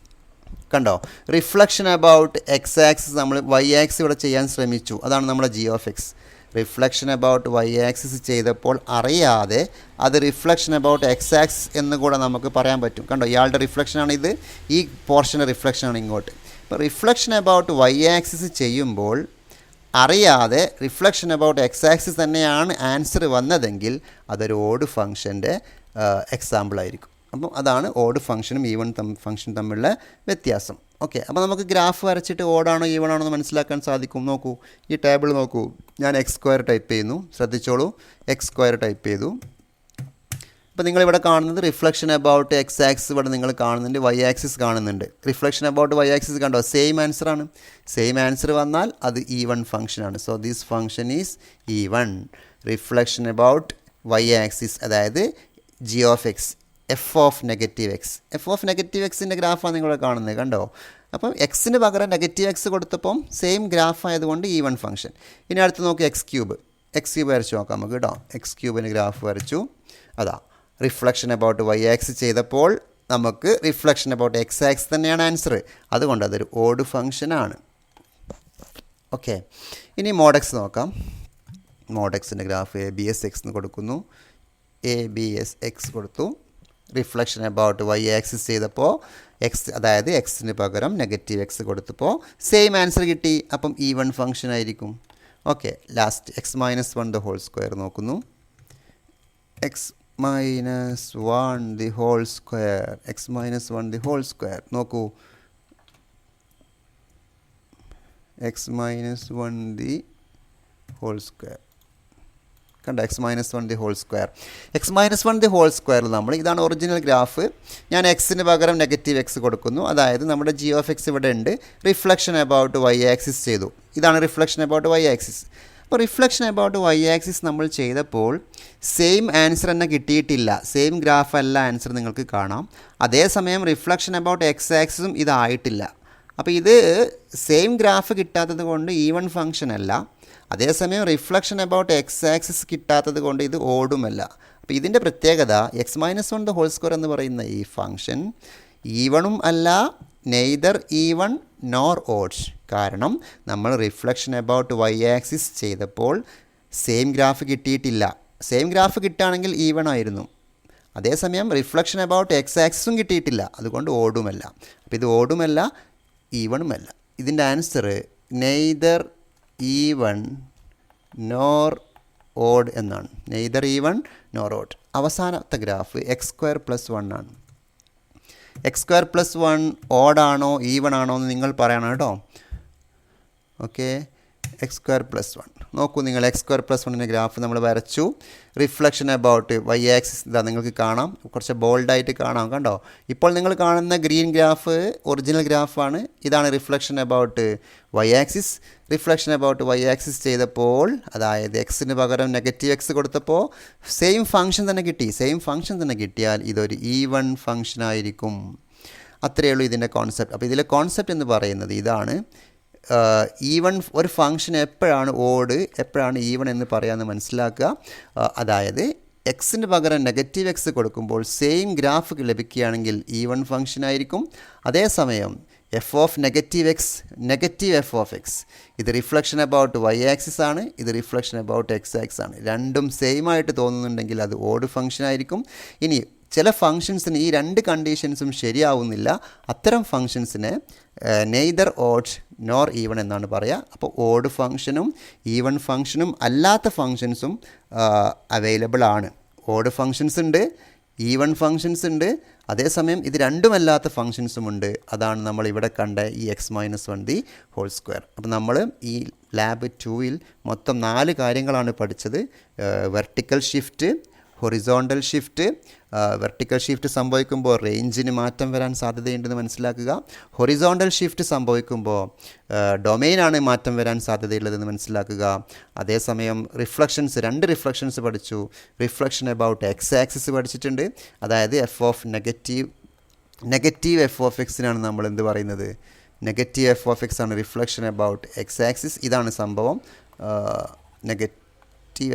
കണ്ടോ, റിഫ്ലക്ഷൻ അബൌട്ട് എക്സ് ആക്സിസ് നമ്മൾ വൈ ആക്സിസ് ഇവിടെ ചെയ്യാൻ ശ്രമിച്ചു, അതാണ് നമ്മുടെ g of x. Reflection about y axis ചെയ്തപ്പോൾ അറിയാതെ അത് റിഫ്ലക്ഷൻ അബൌട്ട് എക്സ് ആക്സിസ് എന്ന് കൂടെ നമുക്ക് പറയാൻ പറ്റും. കണ്ടോ, ഇയാളുടെ റിഫ്ലക്ഷനാണ് ഇത്, ഈ പോർഷൻ്റെ റിഫ്ലക്ഷനാണ് ഇങ്ങോട്ട്. ഇപ്പോൾ റിഫ്ലക്ഷൻ അബൌട്ട് വൈ ആക്സിസ് ചെയ്യുമ്പോൾ അറിയാതെ റിഫ്ലക്ഷൻ അബൌട്ട് എക്സ് ആക്സിസ് തന്നെയാണ് ആൻസർ വന്നതെങ്കിൽ അതൊരു ഓഡ് ഫംഗ്ഷൻ്റെ എക്സാമ്പിളായിരിക്കും. അപ്പം അതാണ് ഓഡ് ഫംഗ്ഷനും ഈവൺ ഫംഗ്ഷൻ തമ്മിലുള്ള വ്യത്യാസം. ഓക്കെ, അപ്പോൾ നമുക്ക് ഗ്രാഫ് വരച്ചിട്ട് ഓടാണോ ഈവൺ ആണോ എന്ന് മനസ്സിലാക്കാൻ സാധിക്കും. നോക്കൂ, ഈ ടേബിൾ നോക്കൂ. ഞാൻ എക്സ് സ്ക്വയർ ടൈപ്പ് ചെയ്യുന്നു, ശ്രദ്ധിച്ചോളൂ. എക്സ് സ്ക്വയർ ടൈപ്പ് ചെയ്തു. അപ്പോൾ നിങ്ങളിവിടെ കാണുന്നത് റിഫ്ലക്ഷൻ അബൌട്ട് എക്സ് ആക്സിസ് ഇവിടെ നിങ്ങൾ കാണുന്നുണ്ട്, വൈ ആക്സിസ് കാണുന്നുണ്ട്. റിഫ്ലക്ഷൻ അബൌട്ട് വൈ ആക്സിസ് കണ്ടോ, സെയിം ആൻസറാണ്. സെയിം ആൻസർ വന്നാൽ അത് ഈവൺ ഫംഗ്ഷനാണ്. So this function is even. Reflection about y axis, അതായത് g of x, f of negative x. F of negative എക്സിൻ്റെ ഗ്രാഫാണ് നിങ്ങളിവിടെ കാണുന്നത്, കണ്ടോ. അപ്പം എക്സിന് പകരം നെഗറ്റീവ് എക്സ് കൊടുത്തപ്പം സെയിം ഗ്രാഫ് ആയതുകൊണ്ട് ഈവൺ ഫംഗ്ഷൻ. ഇനി അടുത്ത് നോക്കി എക്സ് ക്യൂബ്. എക്സ് ക്യൂബ് വരച്ച് നോക്കാം നമുക്ക് കേട്ടോ. എക്സ് ക്യൂബിന് ഗ്രാഫ് വരച്ചു. അതാ റിഫ്ലക്ഷൻ അബൌട്ട് വൈ ആക്സിസ് ചെയ്തപ്പോൾ നമുക്ക് റിഫ്ലക്ഷൻ അബൌട്ട് എക്സ് ആക്സിസ് തന്നെയാണ് ആൻസർ, അതുകൊണ്ട് അതൊരു ഓഡ് ഫംഗ്ഷനാണ്. ഓക്കെ, ഇനി മോഡെക്സ് നോക്കാം. മോഡെക്സിൻ്റെ graph a b s x എന്ന് കൊടുക്കുന്നു. എ ബി എസ് എക്സ് കൊടുത്തു. റിഫ്ലക്ഷൻ അബൌട്ട് വൈ ആക്സിസ് ചെയ്തപ്പോൾ എക്സ്, അതായത് എക്സിന് പകരം നെഗറ്റീവ് എക്സ് കൊടുത്തപ്പോൾ സെയിം ആൻസർ കിട്ടി. അപ്പം ഈവൺ ഫംഗ്ഷൻ ആയിരിക്കും. Okay, last x minus one the whole square നോക്കുന്നു. X minus one the whole square. X minus one the whole square നോക്കൂ. X minus one the whole square കണ്ട, x minus one the whole square. X minus one the whole സ്ക്വയറിൽ നമ്മൾ, ഇതാണ് ഒറിജിനൽ ഗ്രാഫ്. ഞാൻ എക്സിന് പകരം നെഗറ്റീവ് എക്സ് കൊടുക്കുന്നു, അതായത് നമ്മുടെ ജി ഓഫ് എക്സ് ഇവിടെ ഉണ്ട്. റിഫ്ലക്ഷൻ അബൌട്ട് വൈ ആക്സിസ് ചെയ്തു. ഇതാണ് റിഫ്ലക്ഷൻ അബൌട്ട് വൈ ആക്സിസ്. അപ്പോൾ റിഫ്ലക്ഷൻ അബൌട്ട് വൈ ആക്സിസ് നമ്മൾ ചെയ്തപ്പോൾ സെയിം ആൻസർ തന്നെ കിട്ടിയിട്ടില്ല. സെയിം ഗ്രാഫ് അല്ല ആൻസർ നിങ്ങൾക്ക് കാണാം. അതേസമയം റിഫ്ലക്ഷൻ അബൌട്ട് എക്സ് ആക്സിസും ഇതായിട്ടില്ല. അപ്പോൾ ഇത് സെയിം ഗ്രാഫ് കിട്ടാത്തത് കൊണ്ട് ഈവൺ ഫംഗ്ഷൻ അല്ല. അതേസമയം റിഫ്ലക്ഷൻ അബൌട്ട് എക്സ് ആക്സിസ് കിട്ടാത്തത് കൊണ്ട് ഇത് ഓടുമല്ല. അപ്പോൾ ഇതിൻ്റെ പ്രത്യേകത x minus one the whole square എന്ന് പറയുന്ന ഈ ഫംഗ്ഷൻ ഈവണും അല്ല, നെയ്തർ ഈവൺ നോർ ഓഡ്സ്. കാരണം നമ്മൾ റിഫ്ലക്ഷൻ അബൌട്ട് വൈ ആക്സിസ് ചെയ്തപ്പോൾ സെയിം ഗ്രാഫ് കിട്ടിയിട്ടില്ല. സെയിം ഗ്രാഫ് കിട്ടുകയാണെങ്കിൽ ഈവൺ ആയിരുന്നു. അതേസമയം റിഫ്ലക്ഷൻ അബൌട്ട് എക്സ് ആക്സിസും കിട്ടിയിട്ടില്ല, അതുകൊണ്ട് ഓടുമല്ല. അപ്പോൾ ഇത് ഓടുമല്ല, ഈവണുമല്ല. ഇതിൻ്റെ answer neither even nor odd എന്നാണ്. Neither even nor odd. അവസാനത്തെ graph x square plus one ആണ്. എക്സ് സ്ക്വയർ പ്ലസ് വൺ ഓഡാണോ ഈവൺ ആണോ എന്ന് നിങ്ങൾ പറയണം കേട്ടോ. Okay, x square plus one നോക്കൂ നിങ്ങൾ. എക്സ് സ്ക്വയർ പ്ലസ് വണ്ണിൻ്റെ ഗ്രാഫ് നമ്മൾ വരച്ചു. റിഫ്ലക്ഷൻ അബൌട്ട് വൈ ആക്സിസ് ഇതാ നിങ്ങൾക്ക് കാണാം, കുറച്ച് ബോൾഡായിട്ട് കാണാം, കണ്ടോ. ഇപ്പോൾ നിങ്ങൾ കാണുന്ന ഗ്രീൻ ഗ്രാഫ് ഒറിജിനൽ ഗ്രാഫാണ്. ഇതാണ് reflection about y axis. Reflection about y axis ചെയ്തപ്പോൾ, അതായത് എക്സിന് പകരം നെഗറ്റീവ് എക്സ് കൊടുത്തപ്പോൾ സെയിം ഫംഗ്ഷൻ തന്നെ കിട്ടി. സെയിം ഫംഗ്ഷൻ തന്നെ കിട്ടിയാൽ ഇതൊരു ഈവൺ ഫംഗ്ഷൻ ആയിരിക്കും. അത്രയേ ഉള്ളൂ ഇതിൻ്റെ കോൺസെപ്റ്റ്. അപ്പോൾ ഇതിലെ കോൺസെപ്റ്റ് എന്ന് പറയുന്നത് ഇതാണ്. ഈവൺ ഒരു ഫംഗ്ഷൻ എപ്പോഴാണ് ഓഡ് എപ്പോഴാണ് ഈവൺ എന്ന് പറയാമെന്ന് മനസ്സിലാക്കുക. അതായത് എക്സിന് പകരം നെഗറ്റീവ് എക്സ് കൊടുക്കുമ്പോൾ സെയിം ഗ്രാഫ് ലഭിക്കുകയാണെങ്കിൽ ഈവൺ ഫംഗ്ഷൻ ആയിരിക്കും. അതേസമയം F of negative X negative f of X ഇത് റിഫ്ലക്ഷൻ അബൌട്ട് വൈ ആക്സിസ് ആണ്, ഇത് റിഫ്ലക്ഷൻ അബൌട്ട് എക്സ് ആക്സിസ് ആണ്. രണ്ടും സെയിം ആയിട്ട് തോന്നുന്നുണ്ടെങ്കിൽ അത് ഓഡ് ഫംഗ്ഷൻ ആയിരിക്കും. ഇനി ചില ഫംഗ്ഷൻസിന് ഈ രണ്ട് കണ്ടീഷൻസും ശരിയാവുന്നില്ല. അത്തരം ഫംഗ്ഷൻസിനെ നെയ്തർ ഓഡ് നോർ ഈവൺ എന്നാണ് പറയുക. അപ്പോൾ ഓഡ് ഫംഗ്ഷനും ഈവൺ ഫംഗ്ഷനും അല്ലാത്ത ഫംഗ്ഷൻസും അവൈലബിൾ ആണ്. ഓഡ് ഫംഗ്ഷൻസ് ഉണ്ട്, ഈവൺ ഫംഗ്ഷൻസ് ഉണ്ട്, അതേസമയം ഇത് രണ്ടുമല്ലാത്ത ഫംഗ്ഷൻസും ഉണ്ട്. അതാണ് നമ്മൾ ഇവിടെ കണ്ട ഈ x-1 അപ്പോൾ നമ്മൾ ഈ ലാബ് 2-ൽ മൊത്തം 4 കാര്യങ്ങളാണ് പഠിച്ചത്. Vertical shift, horizontal shift. Vertical shift സംഭവിക്കുമ്പോൾ റേഞ്ചിന് മാറ്റം വരാൻ സാധ്യതയുണ്ടെന്ന് മനസ്സിലാക്കുക. ഹൊറിസോണ്ടൽ ഷിഫ്റ്റ് സംഭവിക്കുമ്പോൾ ഡൊമെയിനാണ് മാറ്റം വരാൻ സാധ്യതയുള്ളതെന്ന് മനസ്സിലാക്കുക. അതേസമയം റിഫ്ലക്ഷൻസ്, 2 റിഫ്ലക്ഷൻസ് പഠിച്ചു. റിഫ്ലക്ഷൻ അബൌട്ട് എക്സ് ആക്സിസ് പഠിച്ചിട്ടുണ്ട്. അതായത് f of negative f of എക്സിനാണ് നമ്മൾ എന്ത് പറയുന്നത്, നെഗറ്റീവ് എഫ് ഓഫ് എക്സ് ആണ് റിഫ്ലക്ഷൻ അബൌട്ട് എക്സ് ആക്സിസ്. ഇതാണ് സംഭവം. നെഗറ്റീവ്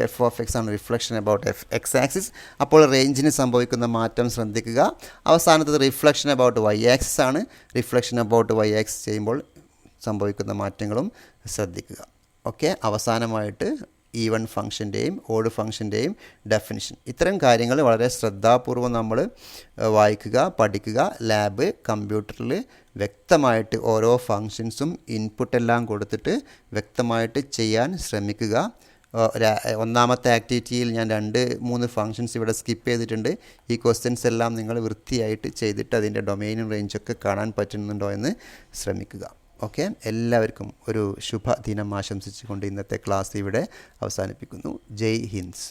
എഫ് ഓഫ് എക്സ് ആണ് റിഫ്ലക്ഷൻ അബൌട്ട് എക്സ് ആക്സിസ്. അപ്പോൾ റേഞ്ചിന് സംഭവിക്കുന്ന മാറ്റം ശ്രദ്ധിക്കുക. അവസാനത്തത് റിഫ്ലക്ഷൻ അബൌട്ട് വൈ ആക്സിസ് ആണ്. റിഫ്ലക്ഷൻ അബൌട്ട് വൈ ആക്സിസ് ചെയ്യുമ്പോൾ സംഭവിക്കുന്ന മാറ്റങ്ങളും ശ്രദ്ധിക്കുക. ഓക്കെ, അവസാനമായിട്ട് ഈവൺ ഫംഗ്ഷൻ്റെയും ഓഡ് ഫംഗ്ഷൻ്റെയും ഡെഫിനിഷൻ. ഇത്തരം കാര്യങ്ങൾ വളരെ ശ്രദ്ധാപൂർവം നമ്മൾ വായിക്കുക, പഠിക്കുക. ലാബ് കമ്പ്യൂട്ടറിൽ വ്യക്തമായിട്ട് ഓരോ ഫംഗ്ഷൻസും ഇൻപുട്ടെല്ലാം കൊടുത്തിട്ട് വ്യക്തമായിട്ട് ചെയ്യാൻ ശ്രമിക്കുക. ഒന്നാമത്തെ ആക്ടിവിറ്റിയിൽ ഞാൻ 2-3 ഫംഗ്ഷൻസ് ഇവിടെ സ്കിപ്പ് ചെയ്തിട്ടുണ്ട്. ഈ ക്വസ്റ്റ്യൻസ് എല്ലാം നിങ്ങൾ വൃത്തിയായിട്ട് ചെയ്തിട്ട് അതിൻ്റെ ഡൊമെയിനും റേഞ്ചൊക്കെ കാണാൻ പറ്റുന്നുണ്ടോ എന്ന് ശ്രമിക്കുക. ഓക്കെ, എല്ലാവർക്കും ഒരു ശുഭദിനം ആശംസിച്ചുകൊണ്ട് ഇന്നത്തെ ക്ലാസ് ഇവിടെ അവസാനിപ്പിക്കുന്നു. ജയ് ഹിന്ദ്.